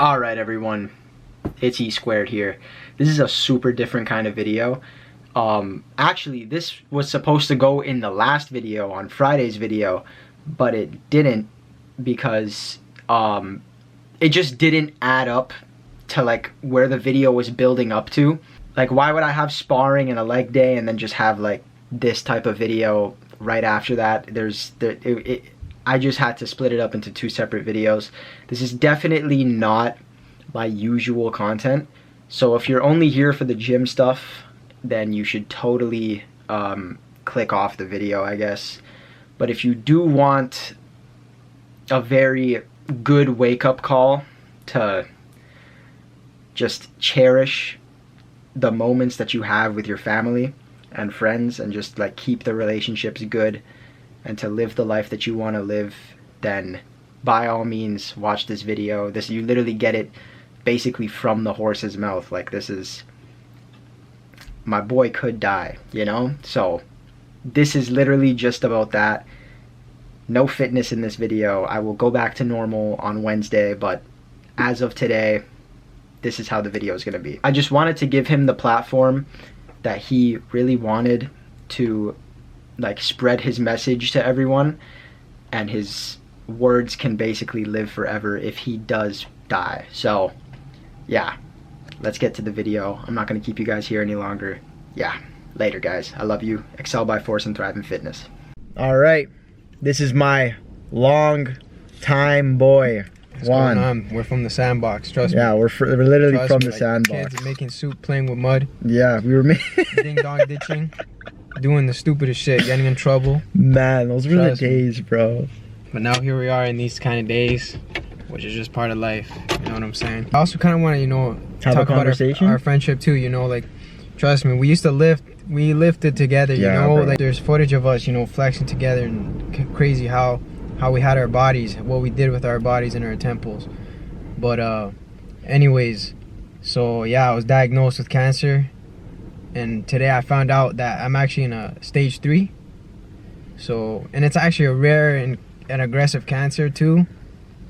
Alright everyone, it's E Squared here. This is a super different kind of video. Actually, this was supposed to go in the last video, on Friday's video, but it didn't because it just didn't add up to like where the video was building up to. Like, why would I have sparring and a leg day and then just have like this type of video right after that? I just had to split it up into two separate videos. This is definitely not my usual content. So if you're only here for the gym stuff, then you should totally click off the video, I guess. But if you do want a very good wake-up call to just cherish the moments that you have with your family and friends and just like keep the relationships good and to live the life that you want to live, then by all means watch this video. You literally get it basically from the horse's mouth. Like, this is, my boy could die, you know? So this is literally just about that. No fitness in this video. I will go back to normal on Wednesday, but as of today, this is how the video is going to be. I just wanted to give him the platform that he really wanted to like spread his message to everyone, and his words can basically live forever if he does die. So yeah, let's get to the video. I'm not going to keep you guys here any longer. Yeah, later guys. I love you. Excel by Force and thrive in fitness. All right, this is my long time boy Juan. We're from the sandbox, trust me. Yeah, we're literally Trust from me, the like, sandbox. Kids making soup, playing with mud. Yeah, we were Ding dong ditching, doing the stupidest shit, getting in trouble. Man, those were the Trust me. days, bro. But now here we are in these kind of days, which is just part of life. You know what I'm saying? I also kind of want to, Have talk a conversation? about our friendship too. Like, trust me, we used to lift. We lifted together. Yeah, bro. bro. Like, there's footage of us, flexing together, and crazy how we had our bodies, what we did with our bodies and our temples. But anyways, so yeah, I was diagnosed with cancer, and today I found out that I'm actually in a stage 3. So, and it's actually a rare and aggressive cancer too.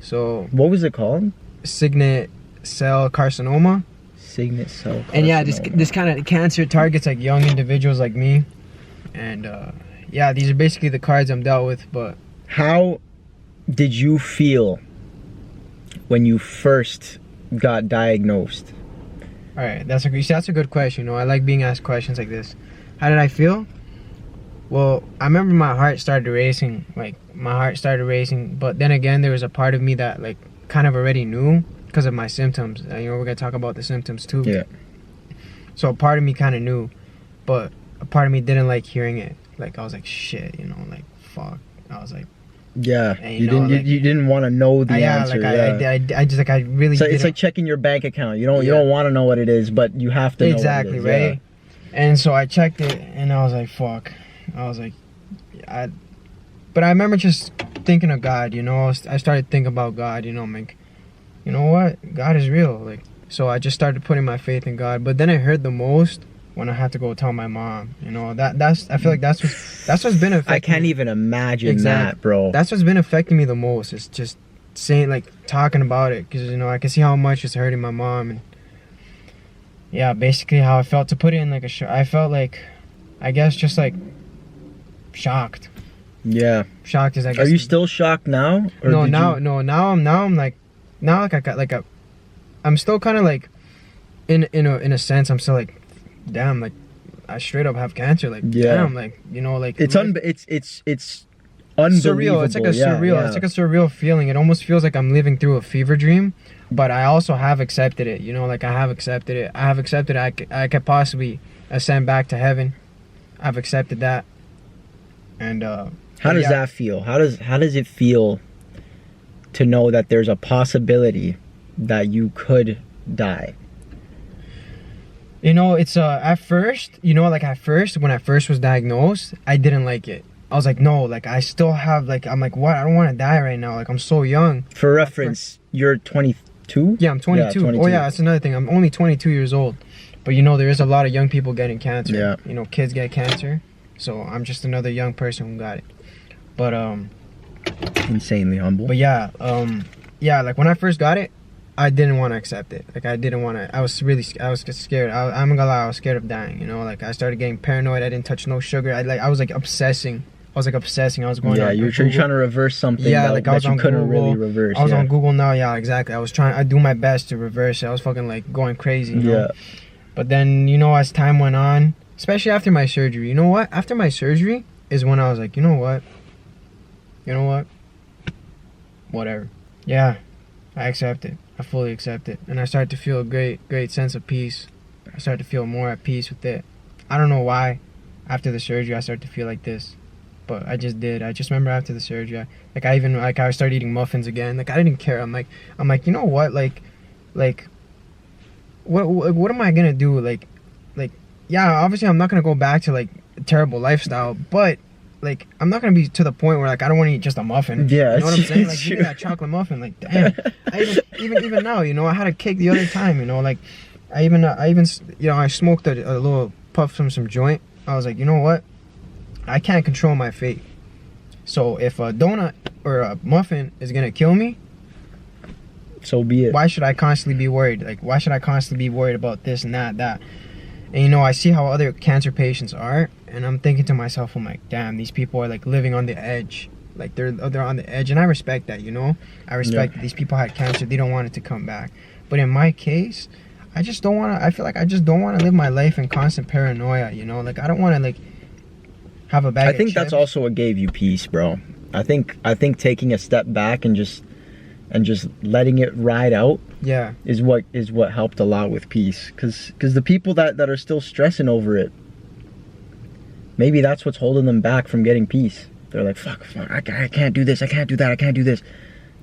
So What was it called? signet cell carcinoma. Signet cell carcinoma. And yeah, this kind of cancer targets like young individuals like me. And yeah, these are basically the cards I'm dealt with. But how did you feel when you first got diagnosed? all right, that's a good question. I like being asked questions like this. How did I feel? Well, I remember my heart started racing. But then again, there was a part of me that like kind of already knew because of my symptoms. We're gonna talk about the symptoms too. Yeah. So a part of me kind of knew, but a part of me didn't like hearing it. Like, I was like, shit, like, fuck. I was like, Yeah, and, you didn't want to know the answer. I just like, I really. So it's like checking your bank account. You don't want to know what it is, but you have to know exactly, what it is. right? And so I checked it, and I was like, fuck. I was like, but I remember just thinking of God. I started thinking about God. I'm like, you know what? God is real. Like, so I just started putting my faith in God. But then it hurt the most when I had to go tell my mom. I feel like that's what's been affecting. I can't even imagine that, bro. That's what's been affecting me the most. It's just saying, like, talking about it, because I can see how much it's hurting my mom. And yeah, basically how I felt. To put it in like I felt like, I guess, just like shocked. Yeah. Shocked is, I guess. Are you still shocked now? Or No, did now you... no, now I'm like, I got like I'm still kind of like, in a sense, I'm still like, damn, like, I straight up have cancer. Like, yeah. Damn, like, like it's unbelievable. Surreal. It's like a surreal. Yeah. It's like a surreal feeling. It almost feels like I'm living through a fever dream. But I also have accepted it. Like, I have accepted it. I have accepted I could possibly ascend back to heaven. I've accepted that. And how does that feel? How does it feel to know that there's a possibility that you could die? It's at first, when I first was diagnosed, I didn't like it. I was like, no, like, I still have, like, I'm like, what? I don't want to die right now. Like, I'm so young. For reference, you're 22? Yeah, I'm 22. Yeah, 22. Oh yeah, that's another thing. I'm only 22 years old. But there is a lot of young people getting cancer. Yeah. Kids get cancer. So I'm just another young person who got it. But insanely humble. But yeah, like, when I first got it, I didn't want to accept it. Like I didn't want to. I was scared. I'm gonna lie, I was scared of dying. You know, like I started getting paranoid. I didn't touch no sugar. I was like obsessing. I was going. Yeah, on you're trying to reverse something. Yeah, that, like I was that you on couldn't Google. really reverse. I was on Google now. Yeah, exactly. I do my best to reverse it. I was fucking like going crazy. You know? But then, you know, as time went on, especially after my surgery, you know what? After my surgery is when I was like, you know what? Whatever. Yeah, I accept it. I fully accept it. And I started to feel a great sense of peace. I started to feel more at peace with it. I don't know why. After the surgery, I started to feel like this. But I just did. I just remember after the surgery, I started eating muffins again. Like, I didn't care. I'm like, you know what? Like, what am I gonna do? Like, yeah, obviously I'm not gonna go back to like a terrible lifestyle, but like I'm not gonna be to the point where like I don't want to eat just a muffin. Yeah, you know what I'm saying? Like, give me that chocolate muffin. Like, damn. even now, you know, I had a cake the other time. You know, like I even you know, I smoked a little puff from some joint. I was like, you know what? I can't control my fate. So if a donut or a muffin is gonna kill me, so be it. Why should I constantly be worried? Like, why should I constantly be worried about this and that? And you know, I see how other cancer patients are, and I'm thinking to myself, I'm like, damn, these people are like living on the edge. Like they're on the edge, and I respect that. You know, I respect that these people had cancer. They don't want it to come back. But in my case, I just don't want to. I feel like I just don't want to live my life in constant paranoia. You know, like I don't want to like have a bag. I think that's also what gave you peace, bro. I think taking a step back and just letting it ride out is what helped a lot with peace, because the people that are still stressing over it, maybe that's what's holding them back from getting peace. They're like, fuck, I can't do this, I can't do that, I can't do this.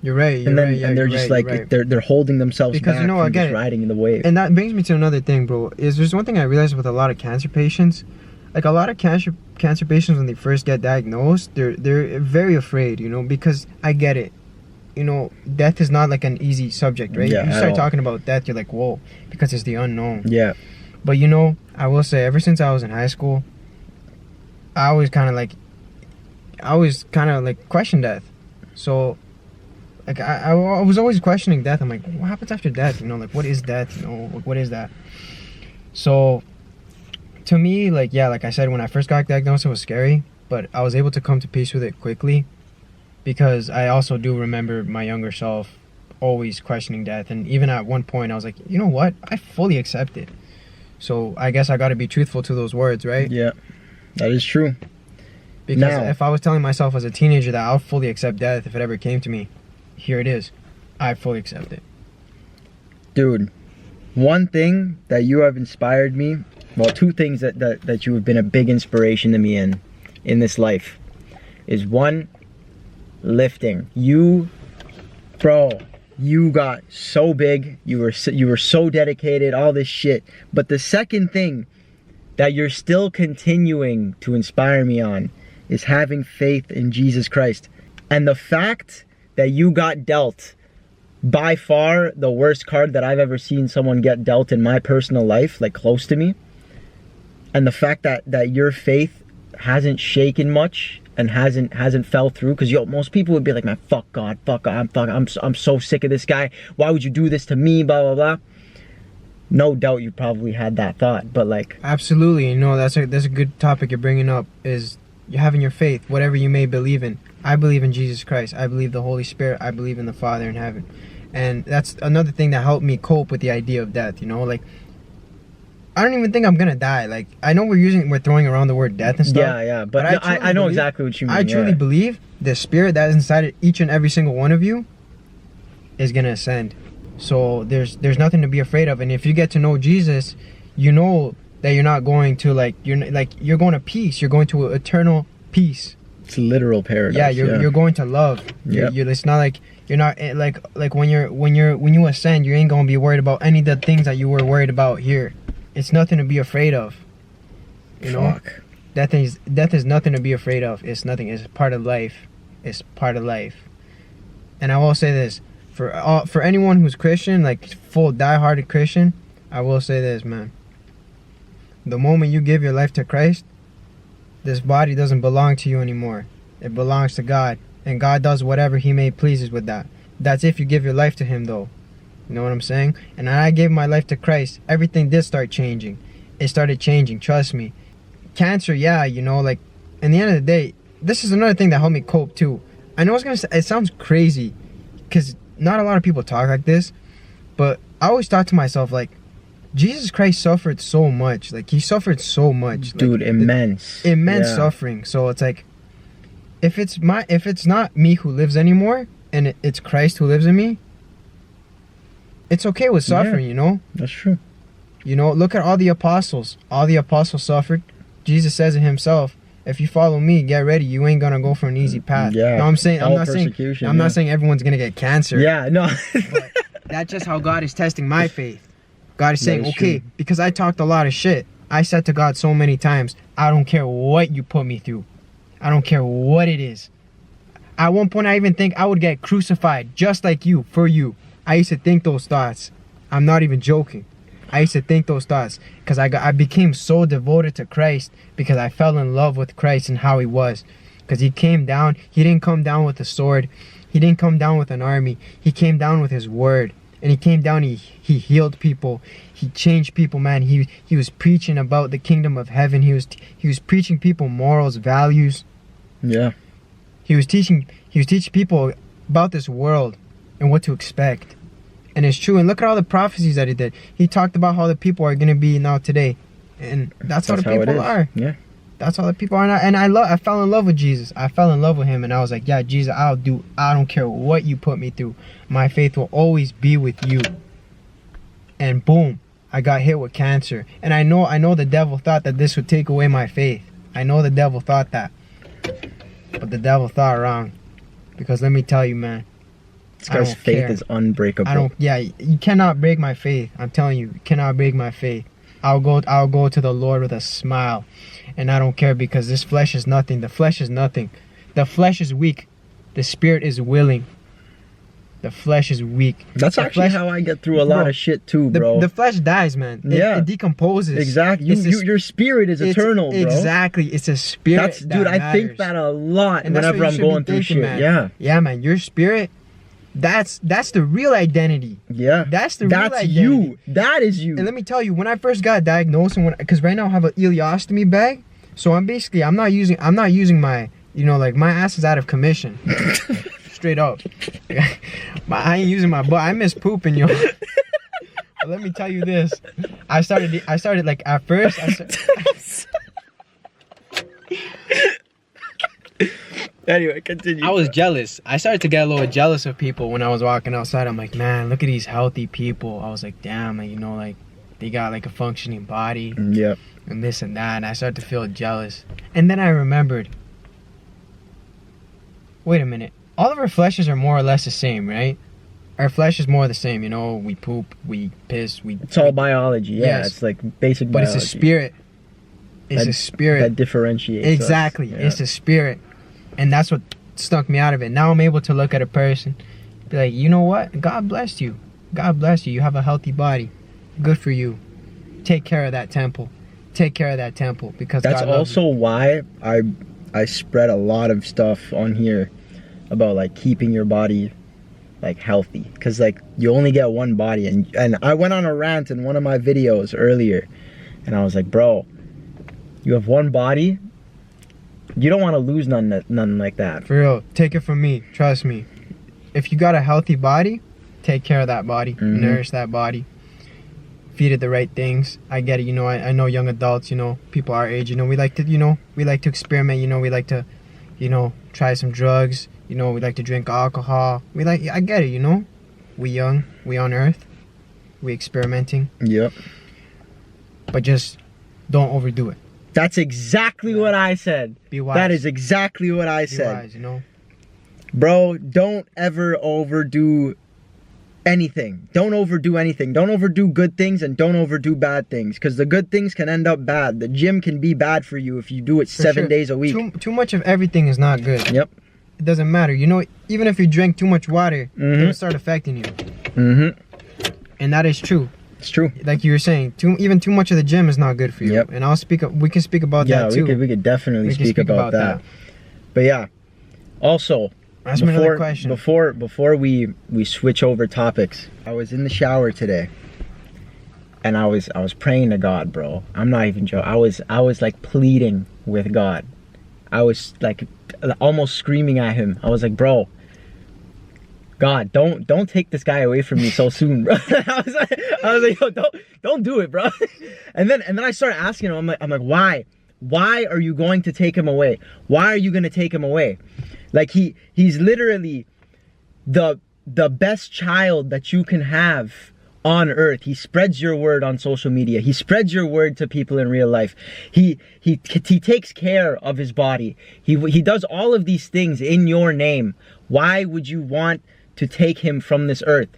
You're right. And they're just like, they're holding themselves because, back you know, from again, just riding the wave. And that brings me to another thing, bro. Is there's one thing I realized with a lot of cancer patients. Like a lot of cancer patients, when they first get diagnosed, they're very afraid, you know, because I get it. You know, death is not like an easy subject, right? Yeah, you start talking about death, you're like, whoa, because it's the unknown. Yeah. But you know, I will say, ever since I was in high school, I always kind of like questioned death. So, like, I was always questioning death. I'm like, what happens after death? You know, like, what is death? You know, like, what is that? So, to me, like, yeah, like I said, when I first got diagnosed, it was scary, but I was able to come to peace with it quickly, because I also do remember my younger self always questioning death. And even at one point, I was like, you know what? I fully accept it. So I guess I got to be truthful to those words, right? Yeah, that is true. Because if I was telling myself as a teenager that I'll fully accept death if it ever came to me, here it is. I fully accept it. Dude, one thing that you have inspired me, well, two things that you have been a big inspiration to me in this life, is one, lifting. You got so big, you were so dedicated, all this shit. But the second thing that you're still continuing to inspire me on is having faith in Jesus Christ. And the fact that you got dealt by far the worst card that I've ever seen someone get dealt in my personal life, like close to me, and the fact that your faith hasn't shaken much and hasn't fell through, because most people would be like, man, fuck God, I'm so sick of this guy, why would you do this to me, blah blah blah. No doubt you probably had that thought, but like, absolutely, you know, that's a good topic you're bringing up, is you're having your faith, whatever you may believe in. I believe in Jesus Christ, I believe the Holy Spirit, I believe in the Father in heaven. And that's another thing that helped me cope with the idea of death, you know, like, I don't even think I'm gonna die. Like, I know we're throwing around the word death and stuff. Yeah, but I know exactly what you mean. I truly believe the spirit that is inside of each and every single one of you is gonna ascend. So there's nothing to be afraid of. And if you get to know Jesus, you know that you're not going to you're going to peace. You're going to eternal peace. It's literal paradise. Yeah, you're going to love. Yeah. It's not like you're not like when you ascend, you ain't gonna be worried about any of the things that you were worried about here. It's nothing to be afraid of. You know? Fuck. Death is nothing to be afraid of. It's nothing. It's part of life. It's part of life. And I will say this, for anyone who's Christian, like full die-hearted Christian, I will say this, man. The moment you give your life to Christ, this body doesn't belong to you anymore. It belongs to God. And God does whatever He may pleases with that. That's if you give your life to Him, though. You know what I'm saying? And when I gave my life to Christ, everything did start changing. It started changing, trust me. Cancer, yeah, you know, like, in the end of the day, this is another thing that helped me cope too. I know it sounds crazy, because not a lot of people talk like this, but I always thought to myself, like, Jesus Christ suffered so much. Like, he suffered so much. Dude, like, immense. Immense Yeah. suffering. So it's like, if it's not me who lives anymore, and it's Christ who lives in me, it's okay with suffering, you know? That's true. You know, look at all the apostles. All the apostles suffered. Jesus says it himself. If you follow me, get ready. You ain't gonna go for an easy path. Yeah. No, I'm All not saying persecution, not saying everyone's gonna get cancer. Yeah, no. But that's just how God is testing my faith. God is That saying, is okay, true. because I talked a lot of shit. I said to God so many times, I don't care what you put me through. I don't care what it is. At one point, I even think I would get crucified just like you, for you. I used to think those thoughts. I'm not even joking. I used to think those thoughts because I became so devoted to Christ because I fell in love with Christ and how he was. Because he came down, he didn't come down with a sword. He didn't come down with an army. He came down with his word. And he came down, he healed people. He changed people, man. He was preaching about the kingdom of heaven. He was preaching people morals, values. Yeah. He was teaching people about this world and what to expect. And it's true. And look at all the prophecies that he did. He talked about how the people are going to be now today. And that's how the people are. Yeah. That's how the people are now. And I fell in love with Jesus. I fell in love with him. And I was like, yeah, Jesus, I don't care what you put me through. My faith will always be with you. And boom, I got hit with cancer. And I know the devil thought that this would take away my faith. I know the devil thought that. But the devil thought wrong. Because let me tell you, man. This guy's faith care. is unbreakable. You cannot break my faith. I'm telling you, you cannot break my faith. I'll go to the Lord with a smile. And I don't care because this flesh is nothing. The flesh is nothing. The flesh is weak. The spirit is willing. The flesh is weak. That's the actually flesh, how I get through a lot of shit too, bro. The flesh dies, man. It decomposes. Exactly. Your spirit is eternal, bro. Exactly. It's a spirit. Dude, I think that a lot and whenever I'm going through shit. Man. Yeah. Yeah, man. Your spirit, that's the real identity. Yeah. That's real identity. You. That is you. And let me tell you, when I first got diagnosed, and because right now I have an ileostomy bag, so I'm not using my, like my ass is out of commission. Straight up. I ain't using my butt. I miss pooping, yo. But let me tell you this. I started like at first. Anyway, continue. I was jealous. I started to get a little jealous of people when I was walking outside. I'm like, man, look at these healthy people. I was like, damn, like, they got like a functioning body. Yeah. And this and that. And I started to feel jealous. And then I remembered, wait a minute. All of our fleshes are more or less the same, right? Our flesh is more the same, we poop, we piss, It's all biology, yeah. Yes. It's like basic but biology. it's a spirit. It's a spirit. That differentiates exactly. us. Yeah. It's a spirit. And that's what snuck me out of it. Now I'm able to look at a person, be like, you know what? God bless you. God bless you. You have a healthy body. Good for you. Take care of that temple. Take care of that temple because that's God loves also you. why I spread a lot of stuff on here about like keeping your body like healthy, because like you only get one body. And I went on a rant in one of my videos earlier, and I was like, bro, you have one body, you don't want to lose none like that. For real, take it from me. Trust me. If you got a healthy body, take care of that body. Mm-hmm. Nourish that body. Feed it the right things. I get it. I know young adults. People our age. We like to experiment. We like to, try some drugs. We like to drink alcohol. I get it. We young. We on Earth. We experimenting. Yep. But just don't overdo it. That's exactly what I said. Be wise. That is exactly what I Be said. wise, Bro, don't ever overdo anything. Don't overdo anything. Don't overdo good things and don't overdo bad things, because the good things can end up bad. The gym can be bad for you if you do it For 7 sure. days a week. Too much of everything is not good. Yep. It doesn't matter. Even if you drink too much water, it'll start affecting you. Mm-hmm. And that is true. It's true. Like you were saying, too much of the gym is not good for you. Yep. And we can speak about that too. Yeah, we could definitely speak about that. But yeah, also, Ask me another question. Before we switch over topics, I was in the shower today, and I was praying to God, bro. I'm not even joking. I was like pleading with God. I was like almost screaming at him. I was like, bro, God, don't take this guy away from me so soon, bro. I was like, yo, don't do it, bro. And then I started asking him. I'm like, why? Why are you going to take him away? Why are you gonna take him away? Like he's literally the best child that you can have on earth. He spreads your word on social media. He spreads your word to people in real life. He takes care of his body. He does all of these things in your name. Why would you want to take him from this earth?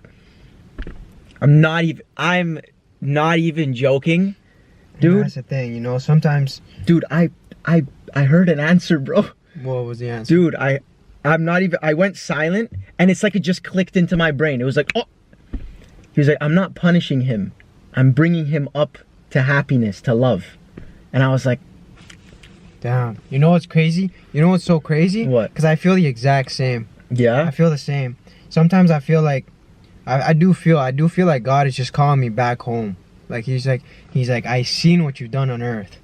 I'm not even joking, dude. And that's the thing, you know, sometimes, dude, I heard an answer, bro. What was the answer? Dude, I went silent, and it's like it just clicked into my brain. It was like, oh. He was like, I'm not punishing him. I'm bringing him up to happiness, to love. And I was like, damn. You know what's crazy? You know what's so crazy? What? Because I feel the exact same. Yeah? I feel the same. Sometimes I feel like, I do feel like God is just calling me back home. Like he's like, I've seen what you've done on earth.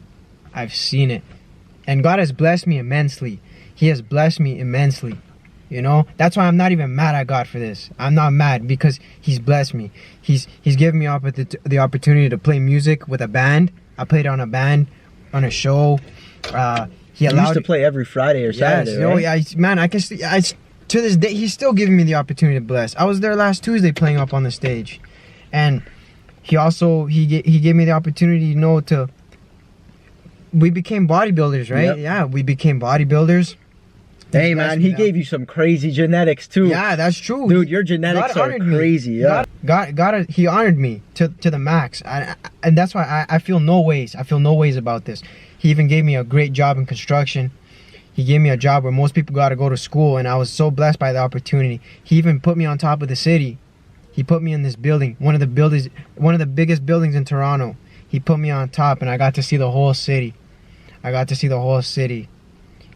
I've seen it. And God has blessed me immensely. He has blessed me immensely. You know, that's why I'm not even mad at God for this. I'm not mad because He's blessed me. He's given me the opportunity to play music with a band. I played on a band, on a show. He used to play every Friday or Saturday, yes, right? Oh yeah, man. To this day, He's still giving me the opportunity to bless. I was there last Tuesday playing up on the stage, and He gave me the opportunity, you know, we became bodybuilders, right? Yep. Yeah, we became bodybuilders. Hey man, He gave you some crazy genetics too. Yeah, that's true. Dude, your genetics are crazy. Yeah. God, He honored me to the max, and that's why I feel no ways. I feel no ways about this. He even gave me a great job in construction. He gave me a job where most people got to go to school, and I was so blessed by the opportunity. He even put me on top of the city. He put me in this building, one of the biggest buildings in Toronto. He put me on top, and I got to see the whole city.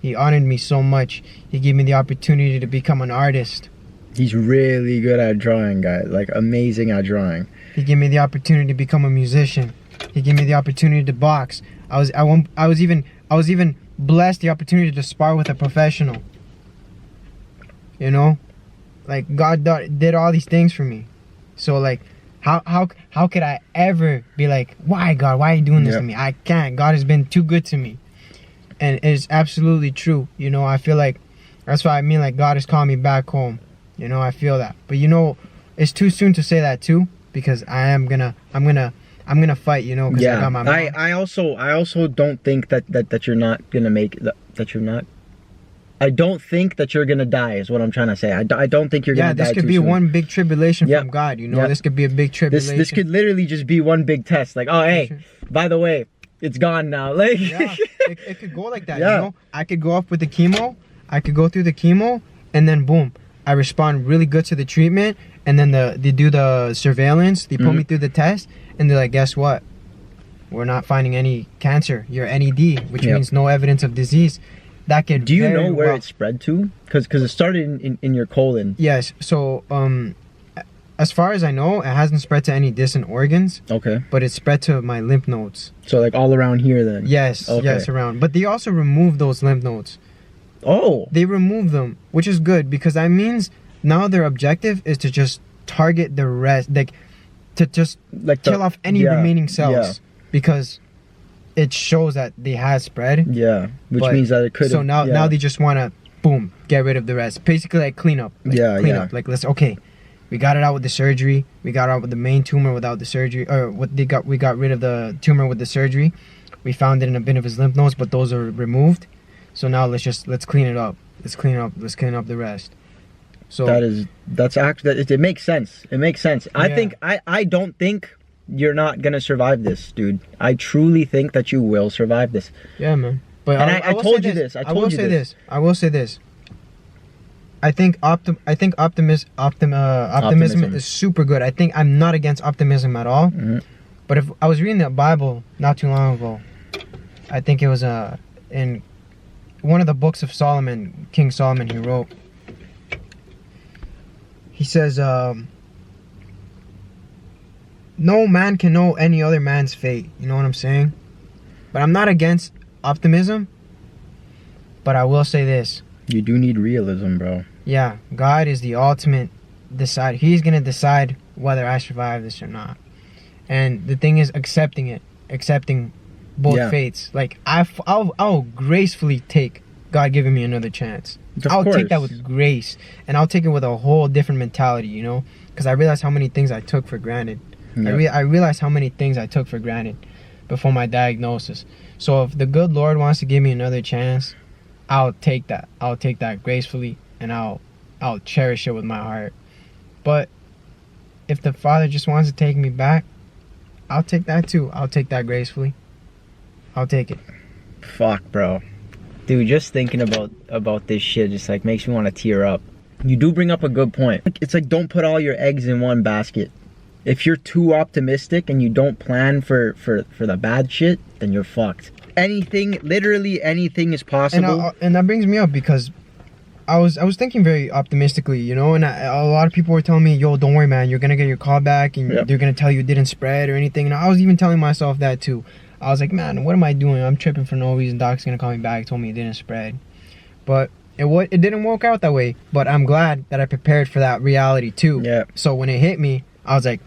He honored me so much. He gave me the opportunity to become an artist. He's really good at drawing, guys. Like, amazing at drawing. He gave me the opportunity to become a musician. He gave me the opportunity to box. I was even blessed the opportunity to spar with a professional. You know, like God did all these things for me. So like, how could I ever be like, why God? Why are you doing this to me? I can't. God has been too good to me. And it's absolutely true. You know, I feel like that's why I mean, like, God is calling me back home. You know, I feel that. But you know, it's too soon to say that too, because I'm gonna fight. You know, because I got my mom. I also don't think that you're not gonna make that you're not. I don't think that you're gonna die. Is what I'm trying to say. I don't think you're gonna die. Yeah, this could be one big tribulation from God. You know, this could be a big tribulation. This could literally just be one big test. Like, oh hey, by the way, it's gone now. Like, yeah, it could go like that. Yeah. You know, I could go up with the chemo. I could go through the chemo, and then boom, I respond really good to the treatment, and then they do the surveillance. They put me through the test, and they're like, guess what? We're not finding any cancer. You're NED, which means no evidence of disease. That could. Do you know where it spread to? Because it started in your colon. Yes. So as far as I know, it hasn't spread to any distant organs. Okay. But it spread to my lymph nodes. So like all around here then? Yes. Okay. Yes, around. But they also removed those lymph nodes. Oh. They removed them, which is good, because that means now their objective is to just target the rest, like to just kill off any remaining cells. Yeah. Because it shows that they had spread. Yeah. Which means that it could. So now they just want to, boom, get rid of the rest. Basically like clean up. Like, clean up. Like, okay. We got it out with the surgery. We got it out with the main tumor without the surgery. We got rid of the tumor with the surgery. We found it in a bit of his lymph nodes, but those are removed. So now let's clean it up. Let's clean up the rest. So that's actually it makes sense. It makes sense. Yeah. I don't think you're not gonna survive this, dude. I truly think that you will survive this. Yeah, man. But I told you this. I will say this. I think optimism is super good. I think I'm not against optimism at all. Mm-hmm. But if I was reading the Bible not too long ago, I think it was in one of the books of Solomon, King Solomon, he wrote, he says, no man can know any other man's fate. You know what I'm saying? But I'm not against optimism. But I will say this. You do need realism, bro. Yeah, God is the ultimate decider. He's going to decide whether I survive this or not. And the thing is accepting it. Accepting both fates. Like, I'll gracefully take God giving me another chance. I'll take that with grace. And I'll take it with a whole different mentality, you know? Because I realize how many things I took for granted. Yep. I realize how many things I took for granted before my diagnosis. So if the good Lord wants to give me another chance, I'll take that. I'll take that gracefully, and I'll cherish it with my heart. But if the Father just wants to take me back, I'll take that too. I'll take that gracefully. I'll take it. Fuck, bro. Dude, just thinking about this shit just like makes me want to tear up. You do bring up a good point. It's like, don't put all your eggs in one basket. If you're too optimistic and you don't plan for the bad shit, then you're fucked. Anything, literally anything is possible. And that brings me up because I was thinking very optimistically, you know, and a lot of people were telling me, yo, don't worry, man, you're gonna get your call back, and they're gonna tell you it didn't spread or anything. And I was even telling myself that too. I was like, man, what am I doing? I'm tripping for no reason. Doc's gonna call me back, told me it didn't spread. But it didn't work out that way. But I'm glad that I prepared for that reality too. Yeah. So when it hit me, I was like,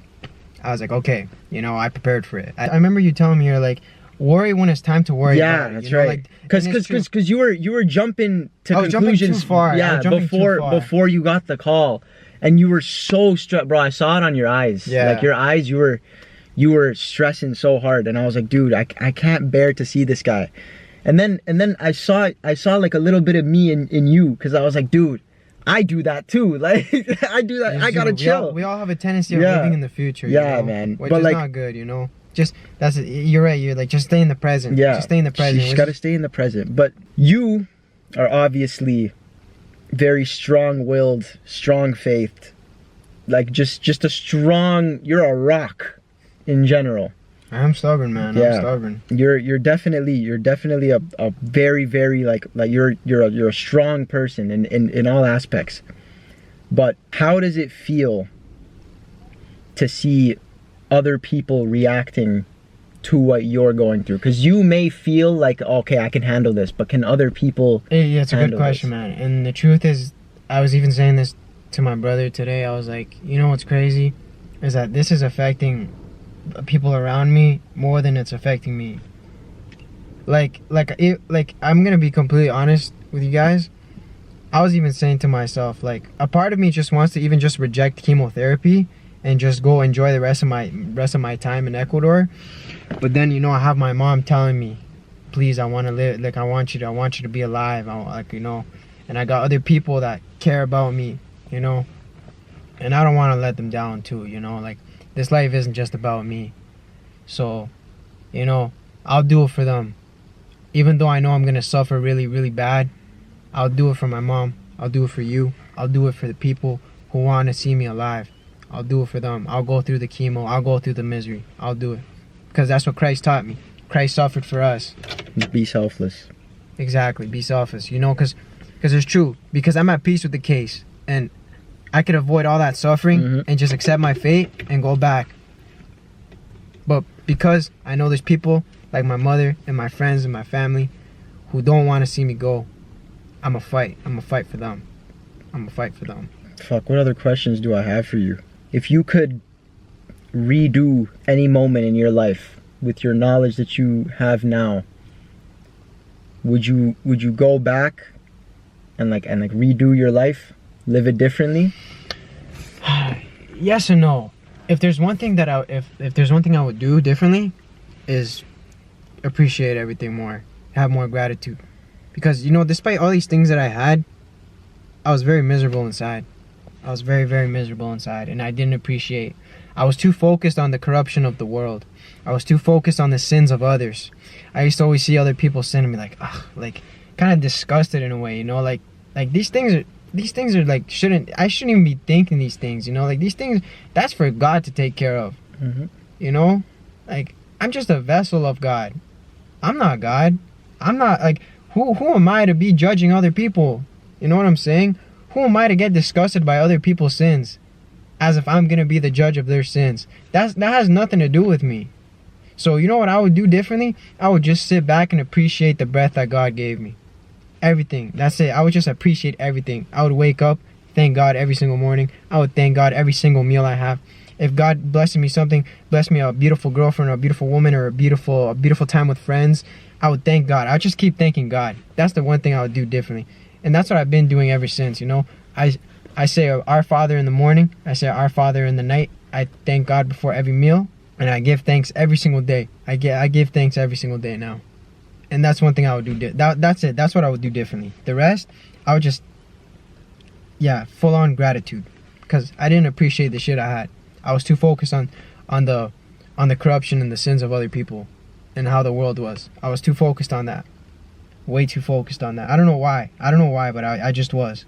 okay, you know, I prepared for it. I remember you telling me, you're like, worry when it's time to worry. Yeah, that's right. Because you were jumping to conclusions. Jumping too far. Yeah, before you got the call, and you were so stressed, bro. I saw it on your eyes. Yeah, like your eyes, you were stressing so hard, and I was like, dude, I can't bear to see this guy. And then I saw like a little bit of me in you, because I was like, dude, I do that too. Like, I do that. I gotta chill. We all have a tendency of living in the future. Yeah, you know? man. Which is like, not good, you know. You're right. You're like, just stay in the present. Yeah, just stay in the present. You just gotta stay in the present. But you are obviously very strong-willed, strong-faithed. Like just a strong. You're a rock, in general. I'm stubborn, man. Yeah. I'm stubborn. You're definitely a very, very like you're a strong person in all aspects. But how does it feel to see other people reacting to what you're going through? Because you may feel like, okay, I can handle this, but can other people Yeah, it's a good question, man. And the truth is, I was even saying this to my brother today. I was like, you know what's crazy is that this is affecting people around me more than it's affecting me. Like I'm gonna be completely honest with you guys. I was even saying to myself, like, a part of me just wants to even just reject chemotherapy and just go enjoy the rest of my time in Ecuador. But then, you know, I have my mom telling me, please, I want to live, like, I want you to be alive. Like, you know, and I got other people that care about me, you know, and I don't want to let them down too, you know. Like, this life isn't just about me. So, you know, I'll do it for them. Even though I know I'm going to suffer really, really bad, I'll do it for my mom. I'll do it for you. I'll do it for the people who want to see me alive. I'll do it for them. I'll go through the chemo. I'll go through the misery. I'll do it. Because that's what Christ taught me. Christ suffered for us. Be selfless. Exactly. Be selfless. You know, because it's true. Because I'm at peace with the case. And I could avoid all that suffering and just accept my fate and go back. But because I know there's people like my mother and my friends and my family who don't want to see me go, I'm going to fight. I'm going to fight for them. I'm going to fight for them. Fuck, what other questions do I have for you? If you could redo any moment in your life with your knowledge that you have now, would you go back and redo your life? Live it differently? Yes and no. If there's one thing that if there's one thing I would do differently, is appreciate everything more, have more gratitude, because, you know, despite all these things that I had, I was very miserable inside. I was very, very miserable inside, and I didn't appreciate. I was too focused on the corruption of the world. I was too focused on the sins of others. I used to always see other people sin and be like, ugh, like, kind of disgusted in a way, you know, like these things are like, I shouldn't even be thinking these things, you know, like, these things, that's for God to take care of, you know, like, I'm just a vessel of God. I'm not God. I'm not, like, who am I to be judging other people? You know what I'm saying? Who am I to get disgusted by other people's sins? as if I'm gonna be the judge of their sins. That has nothing to do with me. So you know what I would do differently? I would just sit back and appreciate the breath that God gave me. Everything. That's it. I would just appreciate everything. I would wake up, thank God every single morning. I would thank God every single meal I have. If God blessed me something, blessed me a beautiful girlfriend or a beautiful woman or a beautiful time with friends, I would thank God. I would just keep thanking God. That's the one thing I would do differently. And that's what I've been doing ever since, you know. I say Our Father in the morning. I say Our Father in the night. I thank God before every meal. And I give thanks every single day. I give thanks every single day now. And that's one thing I would do. That's it. That's what I would do differently. The rest, I would just, full on gratitude. Because I didn't appreciate the shit I had. I was too focused on the corruption and the sins of other people. And how the world was. I was too focused on that. Way too focused on that. I don't know why, but I just was.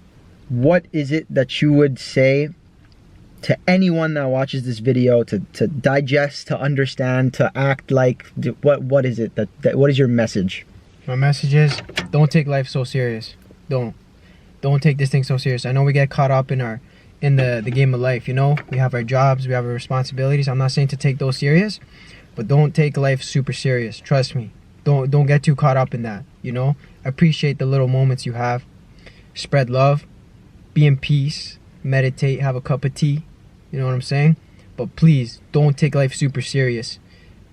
What is it that you would say to anyone that watches this video to digest, to understand, to act like? What is it what is your message? My message is, don't take life so serious. Don't take this thing so serious. I know we get caught up in the game of life, you know. We have our jobs, we have our responsibilities. I'm not saying to take those serious, but don't take life super serious. Trust me. Don't get too caught up in that, you know. Appreciate the little moments you have. Spread love. Be in peace. Meditate, have a cup of tea. You know what I'm saying? But please, don't take life super serious.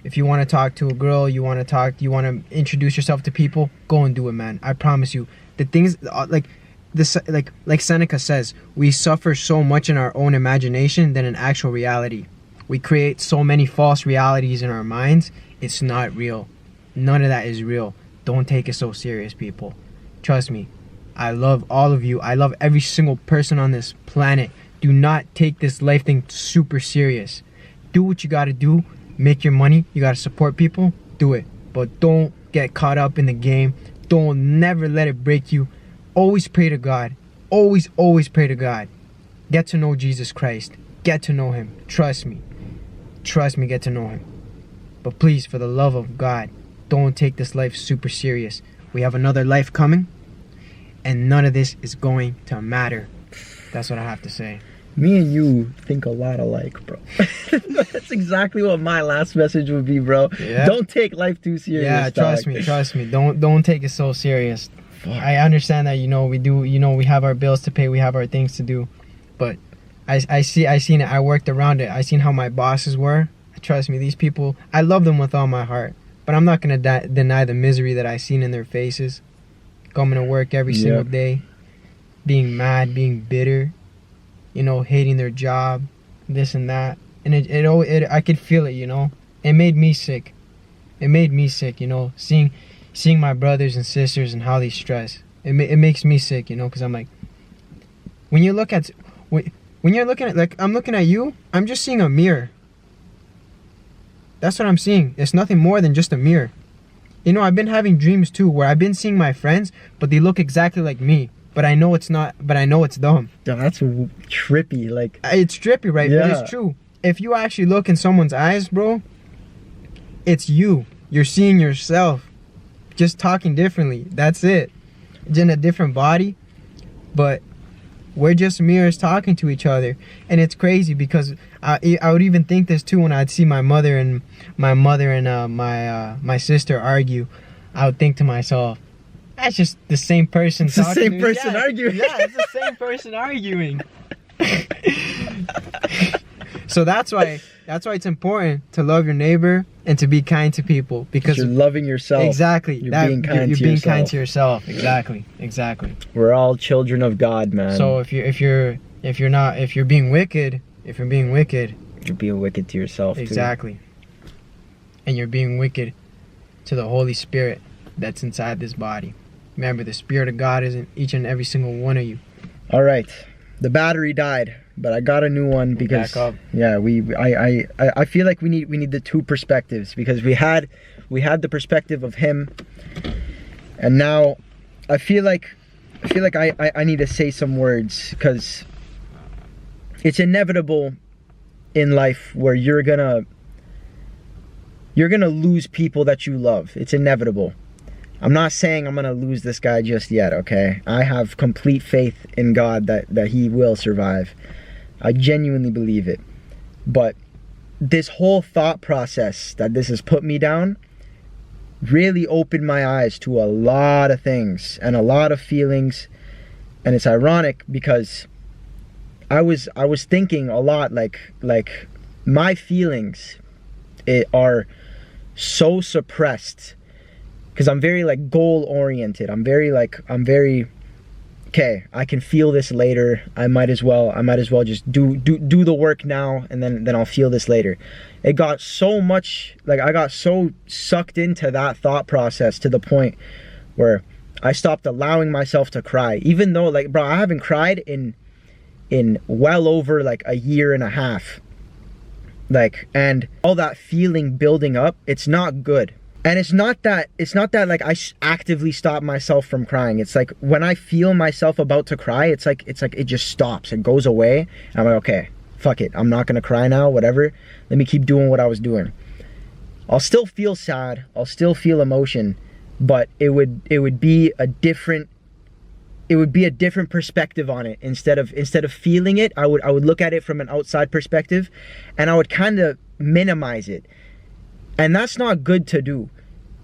If you want to talk to a girl, you want to introduce yourself to people, go and do it, man. I promise you. The things like Seneca says, we suffer so much in our own imagination than in actual reality. We create so many false realities in our minds. It's not real. None of that is real. Don't take it so serious, people. Trust me. I love all of you. I love every single person on this planet. Do not take this life thing super serious. Do what you gotta do. Make your money. You gotta support people. Do it. But don't get caught up in the game. Never let it break you. Always pray to God. Always pray to God. Get to know Jesus Christ. Get to know Him. Trust me. Get to know Him. But please, for the love of God, don't take this life super serious. We have another life coming. And none of this is going to matter. That's what I have to say. Me and you think a lot alike, bro. That's exactly what my last message would be, bro. Yeah. Don't take life too serious. Yeah, trust me. Don't take it so serious. Fuck. I understand that, we have our bills to pay, we have our things to do. But I seen it, I worked around it. I seen how my bosses were. Trust me, these people, I love them with all my heart. But I'm not gonna deny the misery that I seen in their faces. Coming to work every single day, being mad, being bitter, hating their job, this and that. And I could feel it, It made me sick. Seeing my brothers and sisters and how they stress. It makes me sick, because I'm like, when you're looking at, like, I'm looking at you, I'm just seeing a mirror. That's what I'm seeing. It's nothing more than just a mirror. I've been having dreams too where I've been seeing my friends, but they look exactly like me. But I know it's not, but I know it's them. Damn, that's trippy. Like, it's trippy, right? Yeah. But it's true. If you actually look in someone's eyes, bro, it's you. You're seeing yourself. Just talking differently. That's it. It's in a different body. But we're just mirrors talking to each other. And it's crazy because I would even think this too when I'd see my mother and my sister argue. I would think to myself, that's just the same person talking. It's the same person arguing. Yeah, it's the same person arguing. So that's why it's important to love your neighbor and to be kind to people, because you're loving yourself. Exactly. You're being kind to yourself. Exactly. We're all children of God, man. So if you're being wicked, you're being wicked to yourself. Exactly. Too. And you're being wicked to the Holy Spirit that's inside this body. Remember, the Spirit of God is in each and every single one of you. All right. The battery died, but I got a new one because I feel like we need the two perspectives, because we had the perspective of him, and now I feel like I need to say some words, because it's inevitable in life where you're gonna lose people that you love. It's inevitable. I'm not saying I'm gonna lose this guy just yet, okay? I have complete faith in God that he will survive. I genuinely believe it. But this whole thought process that this has put me down really opened my eyes to a lot of things and a lot of feelings. And it's ironic because I was thinking a lot, like my feelings are so suppressed because I'm very like goal oriented. I'm very okay, I can feel this later. I might as well just do the work now, and then I'll feel this later. It got so much, like I got so sucked into that thought process to the point where I stopped allowing myself to cry. Even though, like, bro, I haven't cried in well over like a year and a half. Like, and all that feeling building up, it's not good. And it's not that like I actively stop myself from crying. It's like when I feel myself about to cry, it's like it just stops. It goes away. And I'm like, okay, fuck it. I'm not gonna cry now, whatever. Let me keep doing what I was doing. I'll still feel sad. I'll still feel emotion, but it would be a different perspective on it. Instead of feeling it, I would look at it from an outside perspective, and I would kind of minimize it. And that's not good to do.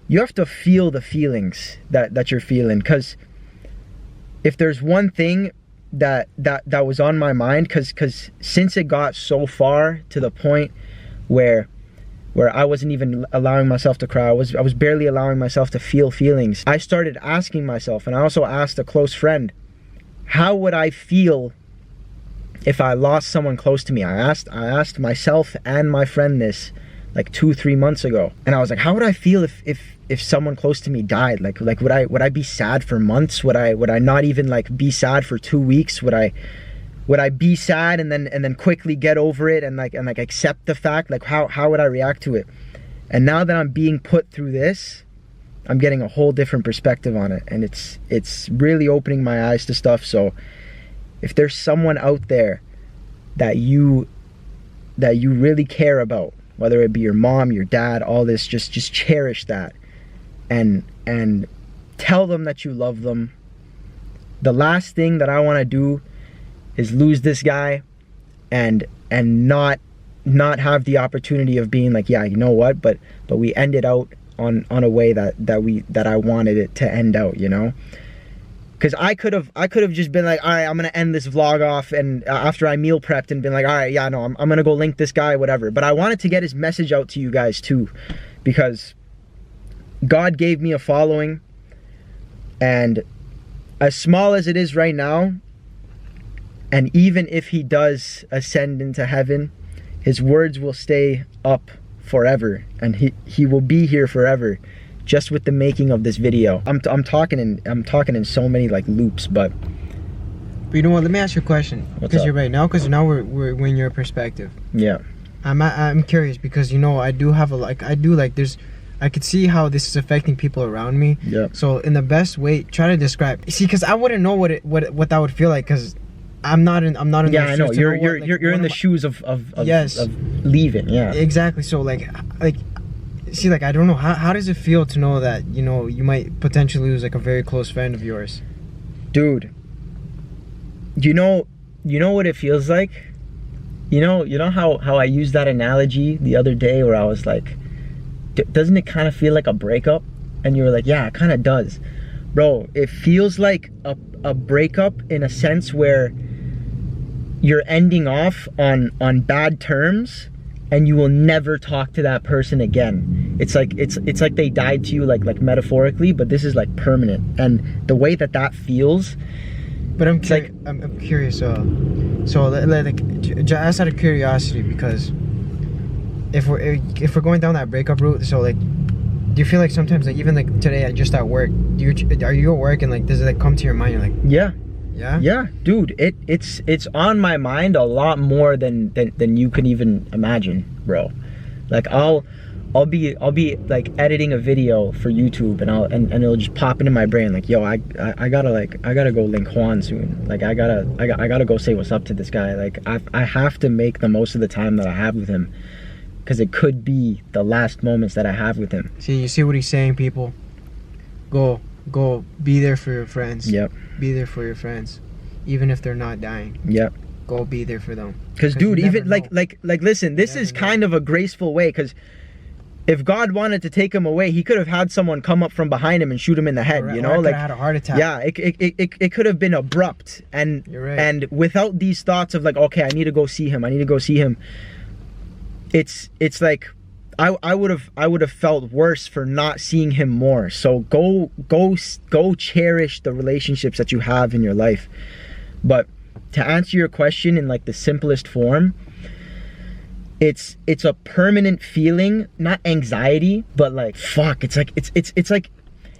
You have to feel the feelings that you're feeling, because if there's one thing that was on my mind, because since it got so far to the point where I wasn't even allowing myself to cry, I was barely allowing myself to feel feelings, I started asking myself, and I also asked a close friend, how would I feel if I lost someone close to me? I asked myself and my friend this like 2-3 months ago, and I was like, how would I feel if someone close to me died? Like would I be sad for months? Would I not even like be sad for 2 weeks? Would I be sad and then quickly get over it and accept the fact? Like how would I react to it? And now that I'm being put through this, I'm getting a whole different perspective on it, and it's really opening my eyes to stuff. So if there's someone out there that you really care about, whether it be your mom, your dad, all this, just cherish that and tell them that you love them. The last thing that I want to do is lose this guy and not have the opportunity of being like, yeah, you know what, but we ended out on a way that I wanted it to end out, you know? Because I could have just been like, all right, I'm gonna end this vlog off, and after I meal prepped and been like, all right, yeah, no, I'm gonna go link this guy, whatever. But I wanted to get his message out to you guys too, because God gave me a following, and as small as it is right now, and even if he does ascend into heaven, his words will stay up forever, and he will be here forever. Just with the making of this video, I'm talking in so many like loops, but you know what? Let me ask you a question. Because you're right now, we're in your perspective. Yeah. I'm curious because, you know, I could see how this is affecting people around me. Yeah. So in the best way, try to describe. See, because I wouldn't know what that would feel like, because I'm not in. Yeah, I know. You're in the shoes of yes, of leaving. Yeah. Exactly. So like. See, like, I don't know, how does it feel to know that, you know, you might potentially lose like a very close friend of yours? Dude, you know what it feels like? You know how I used that analogy the other day where I was like, doesn't it kind of feel like a breakup? And you were like, yeah, it kind of does. Bro, it feels like a breakup in a sense where you're ending off on bad terms, and you will never talk to that person again. It's like they died to you, like metaphorically, but this is like permanent. And the way that feels. But I'm curious. So like, just out of curiosity, because if we're going down that breakup route, so like, do you feel like sometimes, like, even like today, just at work, are you at work and like, does it like come to your mind? You're like, yeah. Yeah, dude, it's on my mind a lot more than you can even imagine, bro. Like I'll be like editing a video for YouTube, and it'll just pop into my brain like, yo, I gotta go link Juan soon. Like I gotta go say what's up to this guy. Like I have to make the most of the time that I have with him, because it could be the last moments that I have with him. See, you see what he's saying, people? Go be there for your friends. Yep. Be there for your friends, even if they're not dying. Yep. go be there for them. Because dude, even like listen, this is kind of a graceful way, because if God wanted to take him away, he could have had someone come up from behind him and shoot him in the head, you know, like had a heart attack. Yeah, it could have been abrupt, and and without these thoughts of like, okay, I need to go see him, it's like I would have felt worse for not seeing him more. So go cherish the relationships that you have in your life. But to answer your question in like the simplest form, it's a permanent feeling, not anxiety, but like fuck, it's like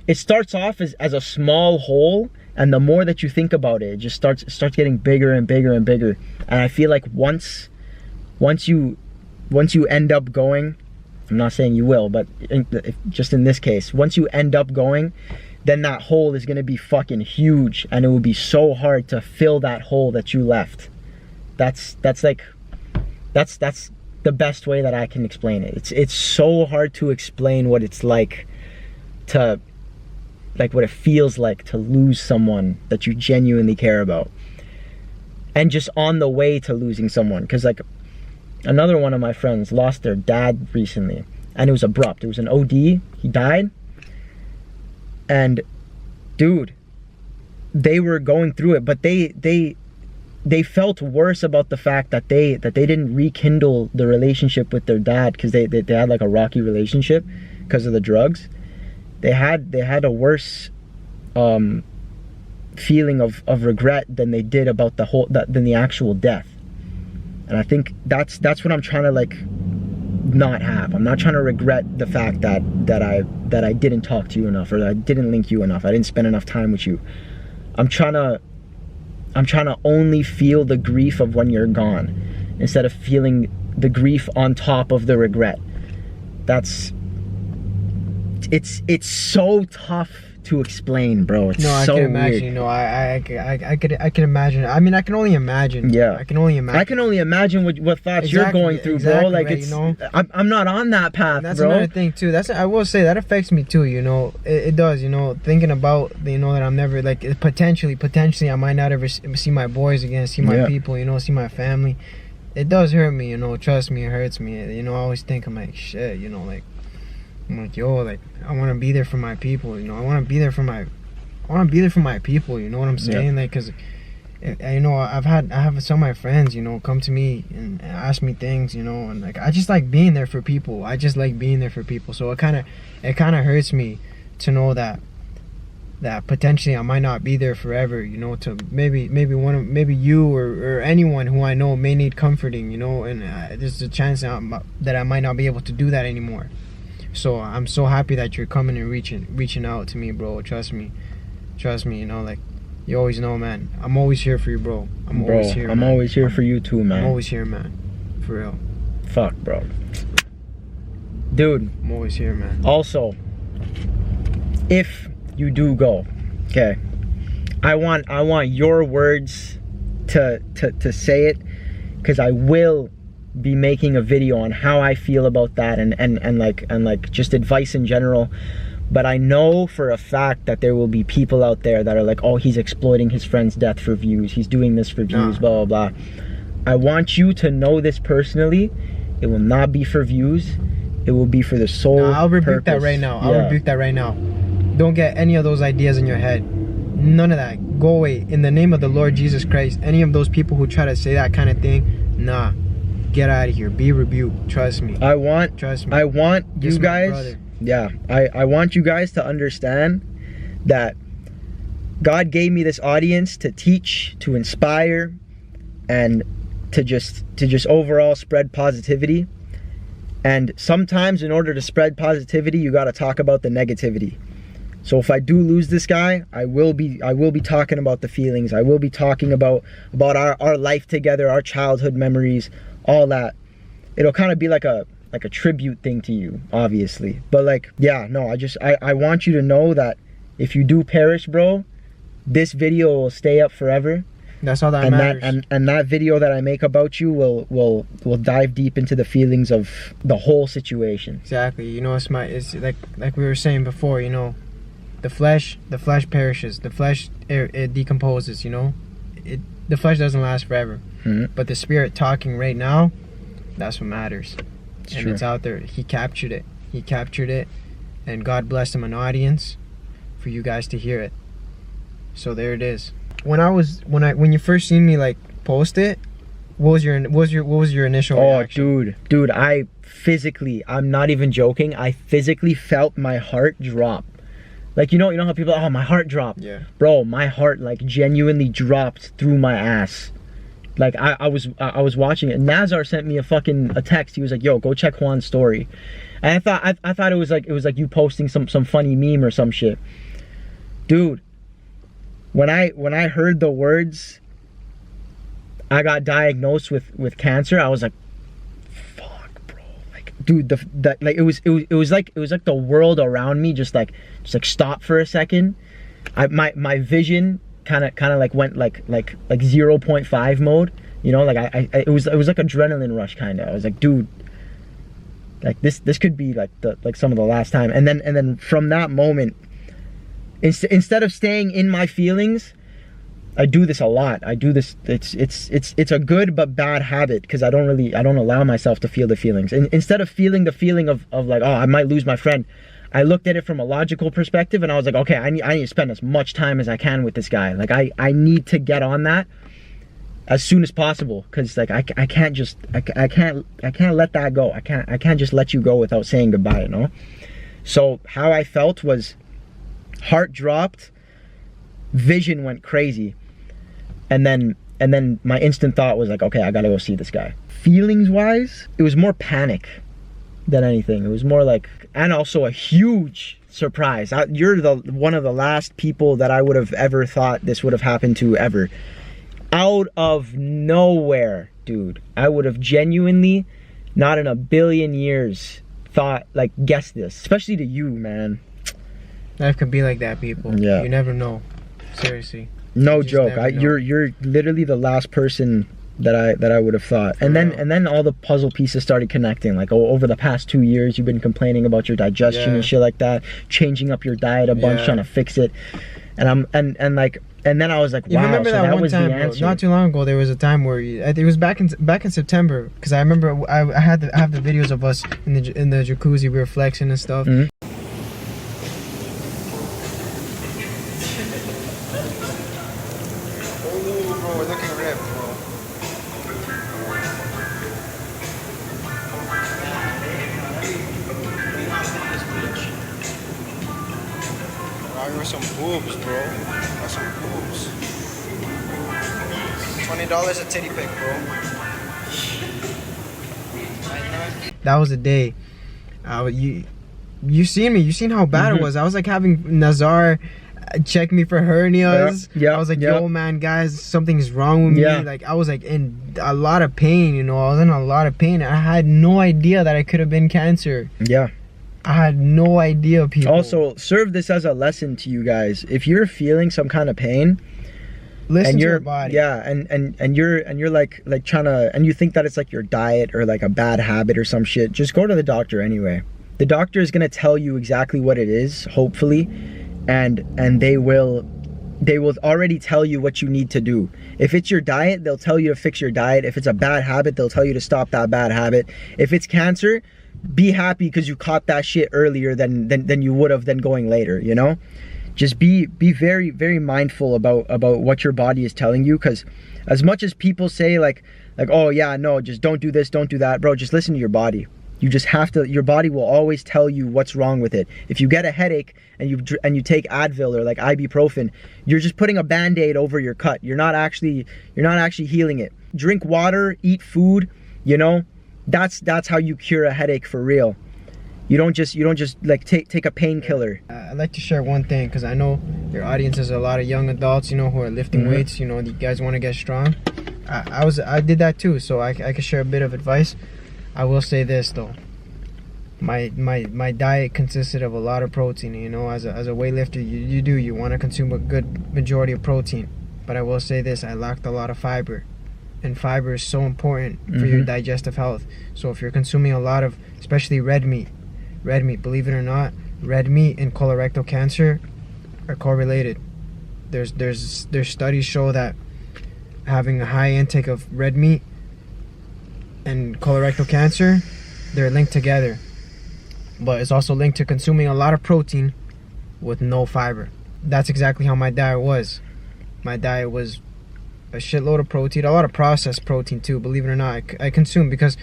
it starts off as a small hole, and the more that you think about it, it just starts getting bigger and bigger and bigger. And I feel like once you end up going, I'm not saying you will, but just in this case, once you end up going, then that hole is gonna be fucking huge, and it will be so hard to fill that hole that you left. That's the best way that I can explain it. It's so hard to explain what it's like to, like what it feels like to lose someone that you genuinely care about, and just on the way to losing someone. Because like another one of my friends lost their dad recently, and it was abrupt. It was an OD. He died, and dude, they were going through it, but they felt worse about the fact that they didn't rekindle the relationship with their dad, because they had like a rocky relationship because of the drugs. They had a worse feeling of regret than they did about than the actual death. And I think that's what I'm trying to like not have. I'm not trying to regret the fact that I didn't talk to you enough, or that I didn't link you enough, I didn't spend enough time with you. I'm trying to only feel the grief of when you're gone, instead of feeling the grief on top of the regret. It's so tough to explain, bro. It's I so can imagine. weird. You know, I can imagine. I mean, I can only imagine. Yeah, I can only imagine what thoughts you're going through, bro. Like right, it's, you know? I'm not on that path, that's bro. Another thing too. I will say that affects me too. You know, it does. You know, thinking about, you know, that I'm never, like, potentially I might not ever see my boys again, see my people. You know, see my family. It does hurt me. You know, trust me, it hurts me. You know, I always think, I'm like, shit. You know, like, I'm like, yo, like, I want to be there for my people. You know, I want to be there for my people. You know what I'm saying? Yeah. Like, cause, you know, I have some of my friends, you know, come to me and ask me things, you know, and like, I just like being there for people. I just like being there for people. So it kind of hurts me to know that potentially I might not be there forever, you know, to maybe you or anyone who I know may need comforting, you know, and there's a chance that I might not be able to do that anymore. So I'm so happy that you're coming and reaching out to me, bro. Trust me, you know, like, you always know, man. I'm always here for you, bro. I'm always here for you too, man. I'm always here, man. For real. Fuck, bro. Dude. I'm always here, man. Also, if you do go, okay, I want your words to say it, because I will be making a video on how I feel about that, and like just advice in general. But I know for a fact that there will be people out there that are like, oh, he's exploiting his friend's death for views, he's doing this for views, blah blah blah. I want you to know this personally. It will not be for views. It will be for the sole I'll rebuke purpose. that right now. I'll rebuke that right now. Don't get any of those ideas in your head. None of that. Go away. In the name of the Lord Jesus Christ. Any of those people who try to say that kind of thing, nah. Get out of here. Be rebuked. Trust me. Trust me. I want you guys. Yeah. I want you guys to understand that God gave me this audience to teach, to inspire, and to just overall spread positivity. And sometimes in order to spread positivity, you got to talk about the negativity. So if I do lose this guy, I will be talking about the feelings. I will be talking about our life together, our childhood memories, all that. It'll kind of be like a tribute thing to you, obviously. But like, yeah, no, I want you to know that if you do perish, bro, this video will stay up forever. That's all that matters. And that video that I make about you will dive deep into the feelings of the whole situation. Exactly. You know, it's like we were saying before, you know, the flesh perishes. The flesh, it decomposes, you know. The flesh doesn't last forever. But the spirit talking right now, that's what matters. It's And true. it's out there. He captured it, and God blessed him an audience for you guys to hear it. So there it is. When you first seen me like post it, what was your initial reaction? Dude, I'm not even joking, I physically felt my heart drop. Like, you know how people, oh, my heart dropped. Yeah. Bro, my heart like genuinely dropped through my ass. Like I was watching it. Nazar sent me a text. He was like, "Yo, go check Juan's story." And I thought it was like you posting some funny meme or some shit. Dude, when I heard the words, I got diagnosed with cancer, I was like, fuck, bro. Like, dude, like it was like the world around me just like stopped for a second. My vision kind of like went like 0.5 mode, you know, like it was like adrenaline rush kind of. I was like, dude, like this could be like some of the last time. And then from that moment, instead of staying in my feelings, I do this a lot. I do this. It's a good but bad habit, because I don't allow myself to feel the feelings. And instead of feeling the feeling of like, oh, I might lose my friend, I looked at it from a logical perspective, and I was like, okay, I need to spend as much time as I can with this guy. Like I need to get on that as soon as possible, because like I can't let that go. I can't just let you go without saying goodbye, you know? So how I felt was heart dropped, vision went crazy, and then my instant thought was like, okay, I gotta go see this guy. Feelings wise, it was more panic than anything. It was more like, and also a huge surprise. You're one of the last people that I would have ever thought this would have happened to ever. Out of nowhere, dude. I would have genuinely, not in a billion years, guessed this. Especially to you, man. Life can be like that, people. Yeah. You never know. Seriously. No joke. You're literally the last person that I would have thought. And then all the puzzle pieces started connecting. Like, over the past 2 years, you've been complaining about your digestion and shit like that, changing up your diet a bunch, trying to fix it. And then I was like, wow, you remember so that one was time, the answer. bro, not too long ago, there was a time where it was back in September, because I remember I have the videos of us in the jacuzzi, we were flexing and stuff. Mm-hmm. Oh, bro, we're looking ripped, bro. Wow, you some boobs, bro. Got some boobs. $20 a titty pic, bro. That was the day. You seen me. You seen how bad it was. I was like having Nazar check me for hernias. Yeah. I was like, yo, man, guys, something's wrong with me. Like, I was like in a lot of pain, you know. I was in a lot of pain. I had no idea that I could have been cancer. Yeah. I had no idea, people. Also, serve this as a lesson to you guys. If you're feeling some kind of pain, listen to your body. Yeah, and you're like trying to, and you think that it's like your diet or like a bad habit or some shit, just go to the doctor anyway. The doctor is gonna tell you exactly what it is, hopefully, and they will already tell you what you need to do. If it's your diet, they'll tell you to fix your diet. If it's a bad habit, they'll tell you to stop that bad habit. If it's cancer, be happy because you caught that shit earlier than you would have than going later, you know? Just be very, very mindful about what your body is telling you, because as much as people say like, oh yeah, no, just don't do this, don't do that, bro, just listen to your body. You just have to, your body will always tell you what's wrong with it. If you get a headache and you take Advil or like ibuprofen, you're just putting a Band-Aid over your cut. You're not actually healing it. Drink water, eat food, you know? That's how you cure a headache for real. You don't just like take a painkiller. I'd like to share one thing, because I know your audience is a lot of young adults, you know, who are lifting weights, you know, you guys want to get strong. I did that too, so I can share a bit of advice. I will say this though, my diet consisted of a lot of protein, you know. As a weightlifter, you want to consume a good majority of protein, but I will say this, I lacked a lot of fiber, and fiber is so important for your digestive health. So if you're consuming a lot of, especially red meat, believe it or not, red meat and colorectal cancer are correlated. There's studies show that having a high intake of red meat and colorectal cancer, they're linked together. But it's also linked to consuming a lot of protein with no fiber. That's exactly how my diet was. My diet was a shitload of protein, a lot of processed protein too, believe it or not. I consumed because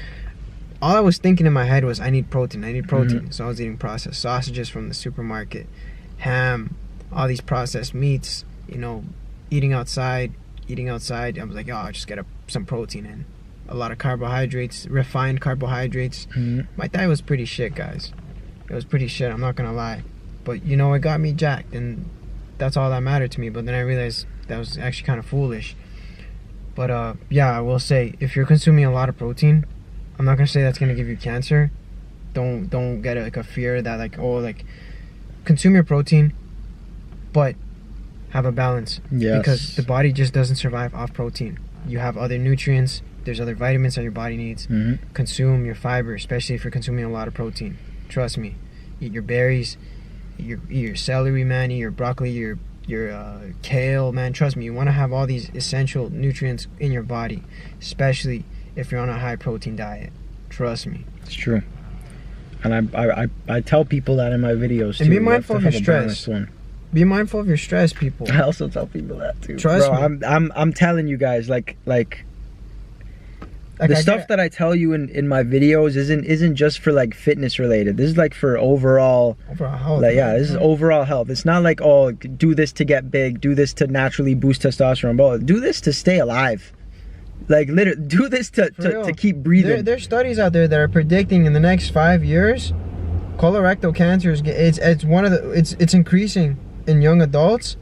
all I was thinking in my head was I need protein. So I was eating processed sausages from the supermarket, ham, all these processed meats, you know, eating outside. I was like, oh, I'll just get some protein in. A lot of carbohydrates, refined carbohydrates. My diet was pretty shit, guys. It was pretty shit, I'm not gonna lie. But you know, it got me jacked, and that's all that mattered to me. But then I realized that was actually kind of foolish. But yeah, I will say, if you're consuming a lot of protein, I'm not gonna say that's gonna give you cancer. Don't get like a fear that like, oh, like, consume your protein, but have a balance. Yes. Because the body just doesn't survive off protein. You have other nutrients. There's other vitamins that your body needs. Consume your fiber, especially if you're consuming a lot of protein. Trust me. Eat your berries. Eat your celery, man. Eat your broccoli. Your kale, man. Trust me. You want to have all these essential nutrients in your body, especially if you're on a high protein diet. Trust me. It's true. And I tell people that in my videos too. And be mindful of your stress. Be mindful of your stress, people. I also tell people that too. Trust me. I'm telling you guys, like the stuff that I tell you in my videos isn't just for like fitness related. This is like for overall health. Like, yeah, this is overall health. It's not like, oh, do this to get big, do this to naturally boost testosterone, but do this to stay alive. Like, literally, do this to keep breathing. There's studies out there that are predicting in the next 5 years, colorectal cancer it's increasing in young adults.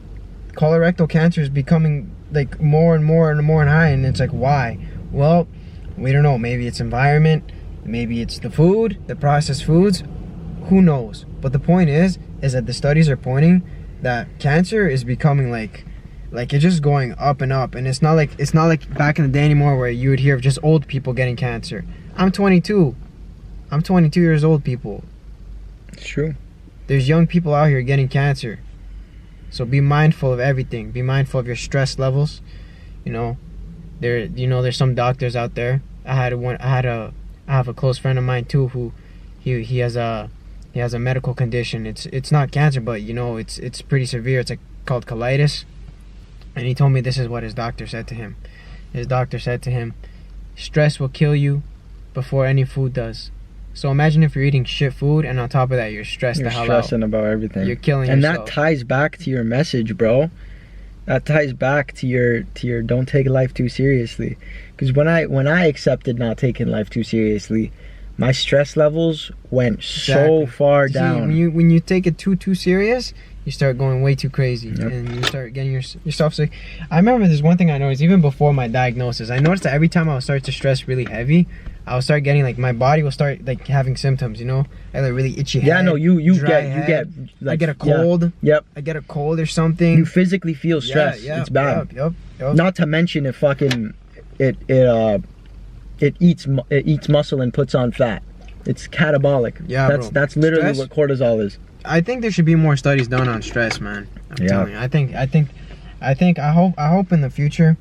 Colorectal cancer is becoming like more and more high, and it's like, why? Well, we don't know. Maybe it's environment, maybe it's the food, the processed foods, who knows? But the point is that the studies are pointing that cancer is becoming like it's just going up and up. And it's not like back in the day anymore where you would hear of just old people getting cancer. I'm 22 years old, people. It's true. There's young people out here getting cancer. So be mindful of everything. Be mindful of your stress levels. You know, there's some doctors out there. I have a close friend of mine too who he has a medical condition. It's not cancer, but you know, it's pretty severe. It's called colitis. And he told me this is what his doctor said to him. His doctor said to him, stress will kill you before any food does. So imagine if you're eating shit food and on top of that you're stressed the hell out. You're stressing about everything. You're killing yourself. And that ties back to your message, bro. That ties back to your don't take life too seriously. Because when I accepted not taking life too seriously, my stress levels went so far down. See, when you take it too serious, you start going way too crazy. Yep. And you start getting yourself sick. I remember there's one thing I noticed even before my diagnosis. I noticed that every time I would start to stress really heavy, I would start getting like my body will start like having symptoms, you know? I had a really itchy head. Yeah, no, you get like, I get a cold. Yeah. Yep. I get a cold or something. You physically feel stress. Yeah, it's bad. Yep. Not to mention it eats muscle and puts on fat. It's catabolic. Yeah, that's literally stress, what cortisol is. I think there should be more studies done on stress, man. I'm telling you. I hope in the future.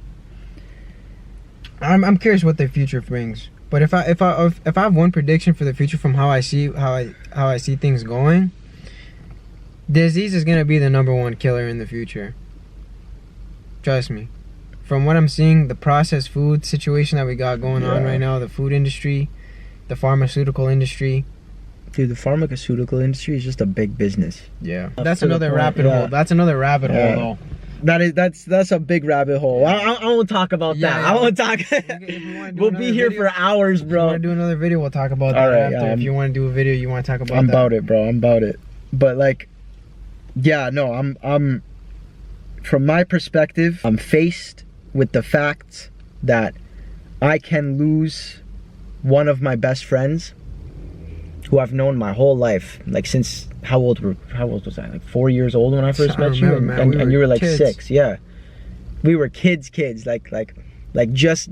I'm curious what the future brings. But if I have one prediction for the future from how I see things going, disease is gonna be the #1 killer in the future. Trust me. From what I'm seeing, the processed food situation that we got going on right now, the food industry, the pharmaceutical industry. Dude, the pharmaceutical industry is just a big business. Yeah. That's another rabbit hole. That's another rabbit hole, though. That's a big rabbit hole. I won't talk about that. I won't talk. We'll be here for hours, bro. If you want to do another video, we'll talk about that after. If you want to do a video, you want to talk about that. I'm about it, bro. I'm about it. But like, yeah, no, I'm from my perspective, I'm faced with the fact that I can lose one of my best friends who I've known my whole life, like since how old was I? Like 4 years old when I first met you, and you were like kids. 6. Yeah, we were kids. Like like just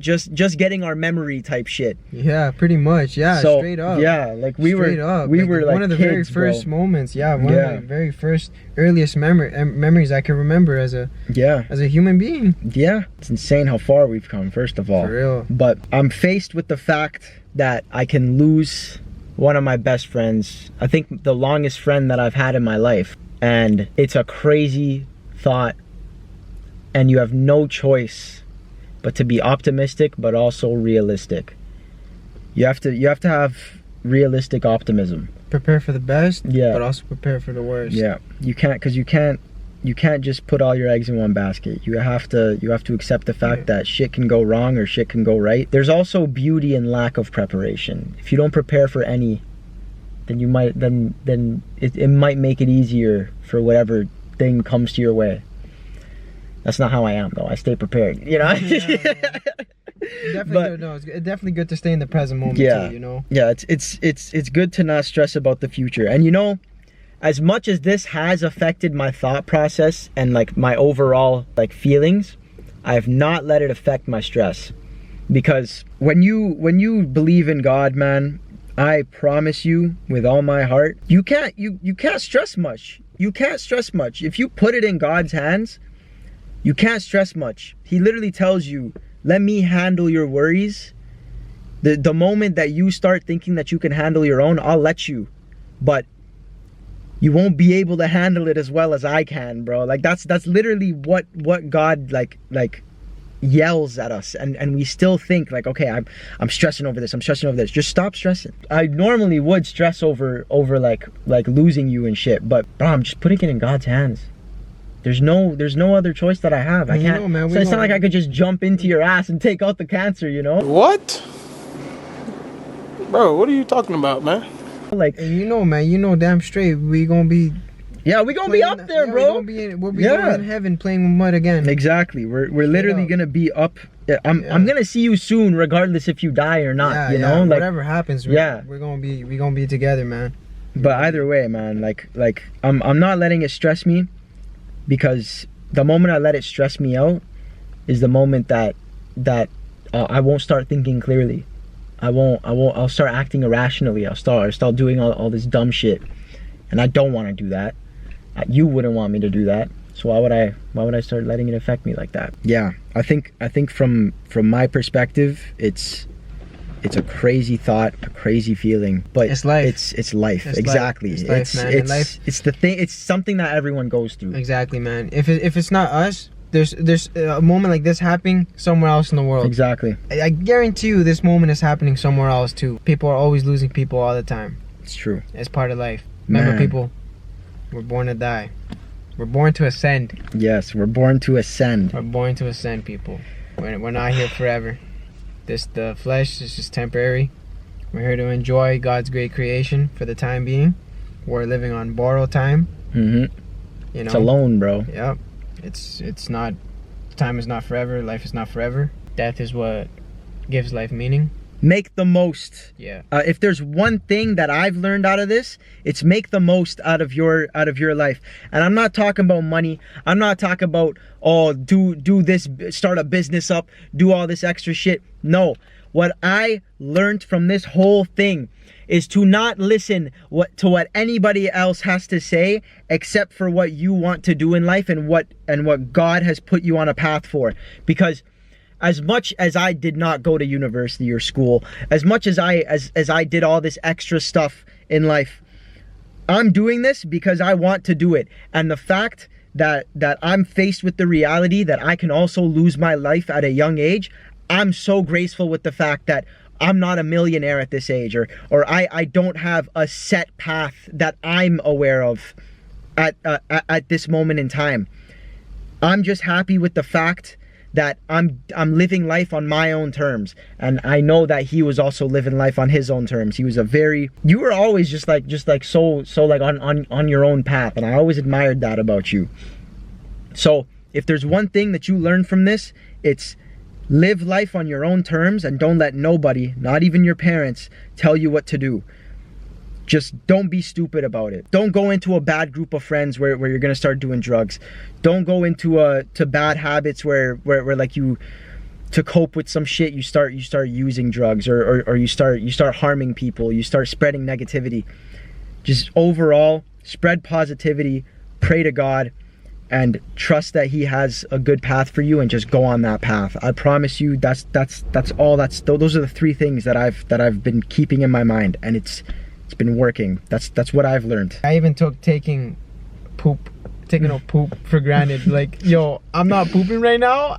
getting our memory type shit. Yeah, pretty much. Yeah, So, straight up. yeah, like we Straight were up. we were like one of the kids, very first bro. moments. Yeah, one Yeah. of the very first earliest memories I can remember as a human being. Yeah, it's insane how far we've come, first of all. For real. But I'm faced with the fact that I can lose one of my best friends. I think the longest friend that I've had in my life. And it's a crazy thought. And you have no choice but to be optimistic, but also realistic. You have to have realistic optimism. Prepare for the best, Yeah. but also prepare for the worst. Yeah, you can't just put all your eggs in one basket. You have to accept the fact that shit can go wrong or shit can go right. There's also beauty in lack of preparation. If you don't prepare for any, then you might then it might make it easier for whatever thing comes to your way. That's not how I am though. I stay prepared, you know. Definitely, it's definitely good to stay in the present moment Yeah. too, you know. Yeah, it's good to not stress about the future. And you know, as much as this has affected my thought process and like my overall like feelings, I have not let it affect my stress. Because when you believe in God, man, I promise you with all my heart, you can't stress much. You can't stress much. If you put it in God's hands, you can't stress much. He literally tells you, let me handle your worries. The moment that you start thinking that you can handle your own, I'll let you. But you won't be able to handle it as well as I can, bro. Like that's literally what God like yells at us, and we still think like, okay, I'm stressing over this, I'm stressing over this. Just stop stressing. I normally would stress over like losing you and shit, but bro, I'm just putting it in God's hands. There's no other choice that I have. I can't. Man, so it's not like I could just jump into your ass and take out the cancer, you know? What? Bro, what are you talking about, man? Like, And you know, man, you know damn straight we gonna be yeah, we gonna be up there, bro. We'll be going in heaven playing with mud again. Exactly. We're literally up. gonna be up. I'm gonna see you soon, regardless if you die or not. You know, like whatever happens, we're gonna be together, man. But either way, man, like I'm not letting it stress me, because the moment I let it stress me out is the moment that I won't start thinking clearly. I'll start acting irrationally. I'll start doing all this dumb shit, and I don't want to do that. You wouldn't want me to do that, so why would I start letting it affect me like that? Yeah, I think from my perspective, it's a crazy thought, a crazy feeling, but it's life. It's life. Exactly. It's life, man. Life. It's the thing. It's something that everyone goes through. Exactly, man. If it's not us, there's a moment like this happening somewhere else in the world. Exactly. I guarantee you, this moment is happening somewhere else too. People are always losing people all the time. It's true. It's part of life. Remember, Man. people, we're born to die. We're born to ascend. Yes, we're born to ascend. We're born to ascend, people. We're not here forever. The flesh is just temporary. We're here to enjoy God's great creation for the time being. We're living on borrowed time. Mm-hmm. You know. It's alone, bro. Yep. It's not. Time is not forever. Life is not forever. Death is what gives life meaning. Make the most. Yeah. If there's one thing that I've learned out of this, it's make the most out of your life. And I'm not talking about money. I'm not talking about, oh, do this, start a business up, do all this extra shit. No. What I learned from this whole thing is to not listen to what anybody else has to say, except for what you want to do in life and what God has put you on a path for. Because as much as I did not go to university or school, as much as I did all this extra stuff in life, I'm doing this because I want to do it. And the fact that I'm faced with the reality that I can also lose my life at a young age, I'm so graceful with the fact that I'm not a millionaire at this age, or I don't have a set path that I'm aware of at this moment in time. I'm just happy with the fact that I'm living life on my own terms, and I know that he was also living life on his own terms. He was you were always just like so like on your own path, and I always admired that about you. So if there's one thing that you learn from this, it's live life on your own terms, and don't let nobody, not even your parents, tell you what to do. Just don't be stupid about it. Don't go into a bad group of friends where you're gonna start doing drugs. Don't go into bad habits where like you to cope with some shit, you start using drugs, or you start harming people, you start spreading negativity. Just overall, spread positivity, pray to God, and trust that he has a good path for you, and just go on that path. I promise you, those are the three things that I've been keeping in my mind, and it's been working. That's what I've learned. I even took taking a poop for granted. Like, yo, I'm not pooping right now.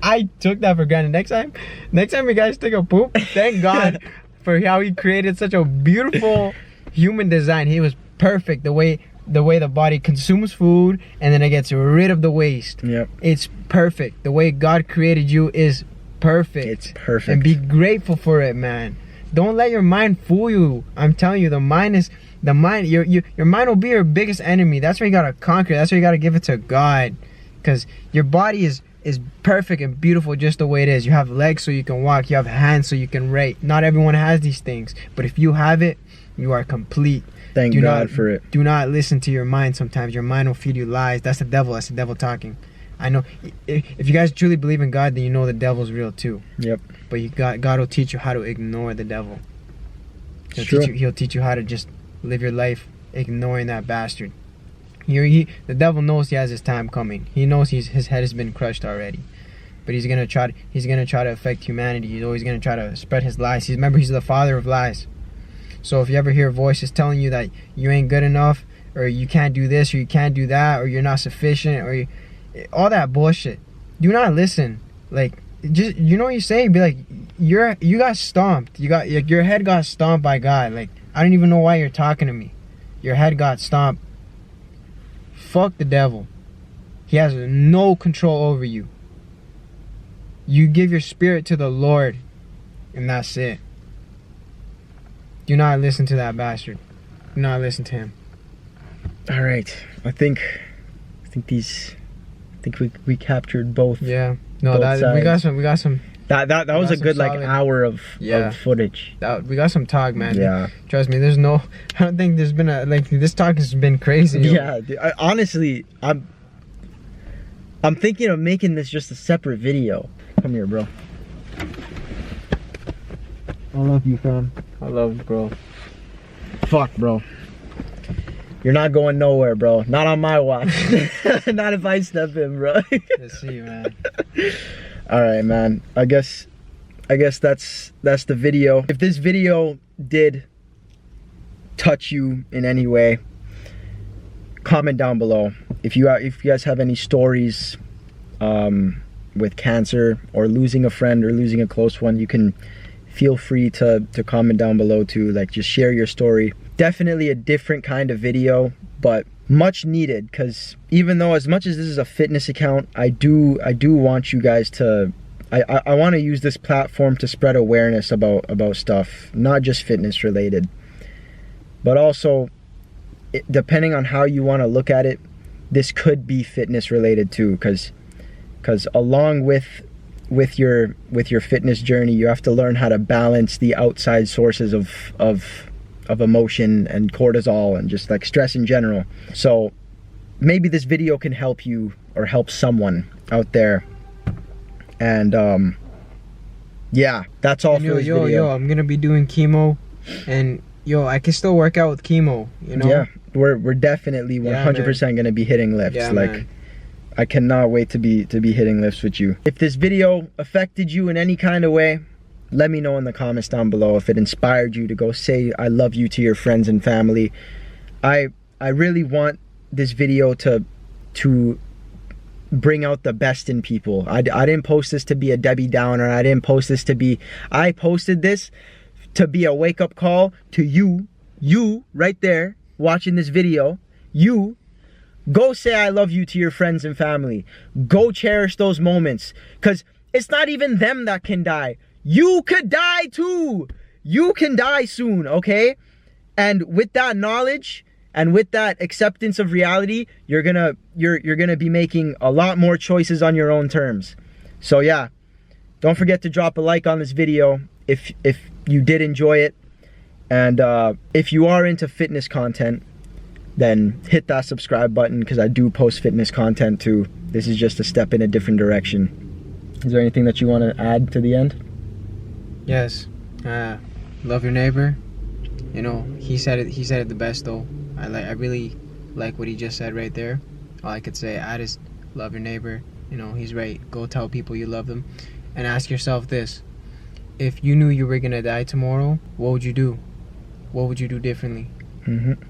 I took that for granted. Next time you guys take a poop, thank God for how he created such a beautiful human design. He was perfect, the way the body consumes food and then it gets rid of the waste. Yep. It's perfect. The way God created you is perfect. It's perfect. And be grateful for it, man. Don't let your mind fool you. I'm telling you, your mind will be your biggest enemy. That's why you gotta conquer. That's why you gotta give it to God. Because your body is perfect and beautiful just the way it is. You have legs so you can walk. You have hands so you can write. Not everyone has these things. But if you have it, you are complete. Thank God for it. Do not listen to your mind sometimes. Your mind will feed you lies. That's the devil. That's the devil talking. I know. If you guys truly believe in God, then you know the devil's real too. Yep. But God will teach you how to ignore the devil. He'll teach you how to just live your life ignoring that bastard. The devil knows he has his time coming. He knows his head has been crushed already. But he's gonna try to affect humanity. He's always gonna try to spread his lies. Remember, he's the father of lies. So if you ever hear voices telling you that you ain't good enough, or you can't do this, or you can't do that, or you're not sufficient, or all that bullshit, do not listen. Like, just, you know what you say? Be like, you got stomped. Your head got stomped by God. Like, I don't even know why you're talking to me. Your head got stomped. Fuck the devil. He has no control over you. You give your spirit to the Lord, and that's it. Do not listen to that bastard. Do not listen to him. All right. I think we captured both. Yeah. No, both we got some. That was a good like solid, hour of footage. We got some talk, man. Yeah. Trust me. I don't think there's been this talk has been crazy. Yeah. Dude, honestly, I'm thinking of making this just a separate video. Come here, bro. I love you, fam. I love you, bro. Fuck, bro. You're not going nowhere, bro. Not on my watch. Not if I step in, bro. Let's see, man. All right, man. I guess that's the video. If this video did touch you in any way, comment down below. If you guys have any stories with cancer or losing a friend or losing a close one, you can feel free to comment down below too. Like, just share your story. Definitely a different kind of video, but much needed, because even though as much as this is a fitness account, I do want you guys to I want to use this platform to spread awareness about stuff, not just fitness related, but also depending on how you want to look at it, this could be fitness related too, because along with your fitness journey, you have to learn how to balance the outside sources of emotion and cortisol and just like stress in general. So maybe this video can help you or help someone out there. And yeah, that's all for this video. Yo, I'm gonna be doing chemo, and I can still work out with chemo, you know? Yeah, we're definitely 100% gonna be hitting lifts. Yeah, like, man. I cannot wait to be hitting lifts with you. If this video affected you in any kind of way, let me know in the comments down below. If it inspired you to go say I love you to your friends and family. I really want this video to bring out the best in people. I didn't post this to be a Debbie Downer. I didn't post this to be, I posted this to be a wake-up call to you right there watching this video. You go say I love you to your friends and family. Go cherish those moments, because it's not even them that can die. You could die too. You can die soon, okay? And with that knowledge and with that acceptance of reality, you're gonna be making a lot more choices on your own terms. So yeah, don't forget to drop a like on this video if you did enjoy it. And if you are into fitness content, then hit that subscribe button, because I do post fitness content too. This is just a step in a different direction. Is there anything that you want to add to the end? Yes. Love your neighbor. You know, he said it the best though. I really like what he just said right there. All I could say, I just love your neighbor. You know, he's right. Go tell people you love them. And ask yourself this. If you knew you were going to die tomorrow, what would you do? What would you do differently?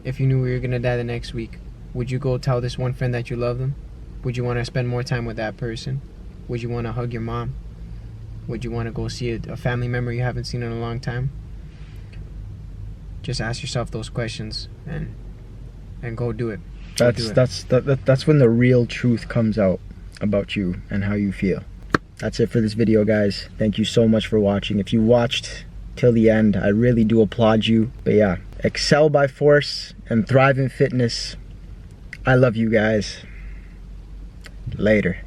If you knew you were going to die the next week, would you go tell this one friend that you love them? Would you want to spend more time with that person? Would you want to hug your mom? Would you want to go see a family member you haven't seen in a long time? Just ask yourself those questions and go do it. That's when the real truth comes out about you and how you feel. That's it for this video, guys. Thank you so much for watching. If you watched till the end, I really do applaud you. But yeah, excel by force and thrive in fitness. I love you guys. Later.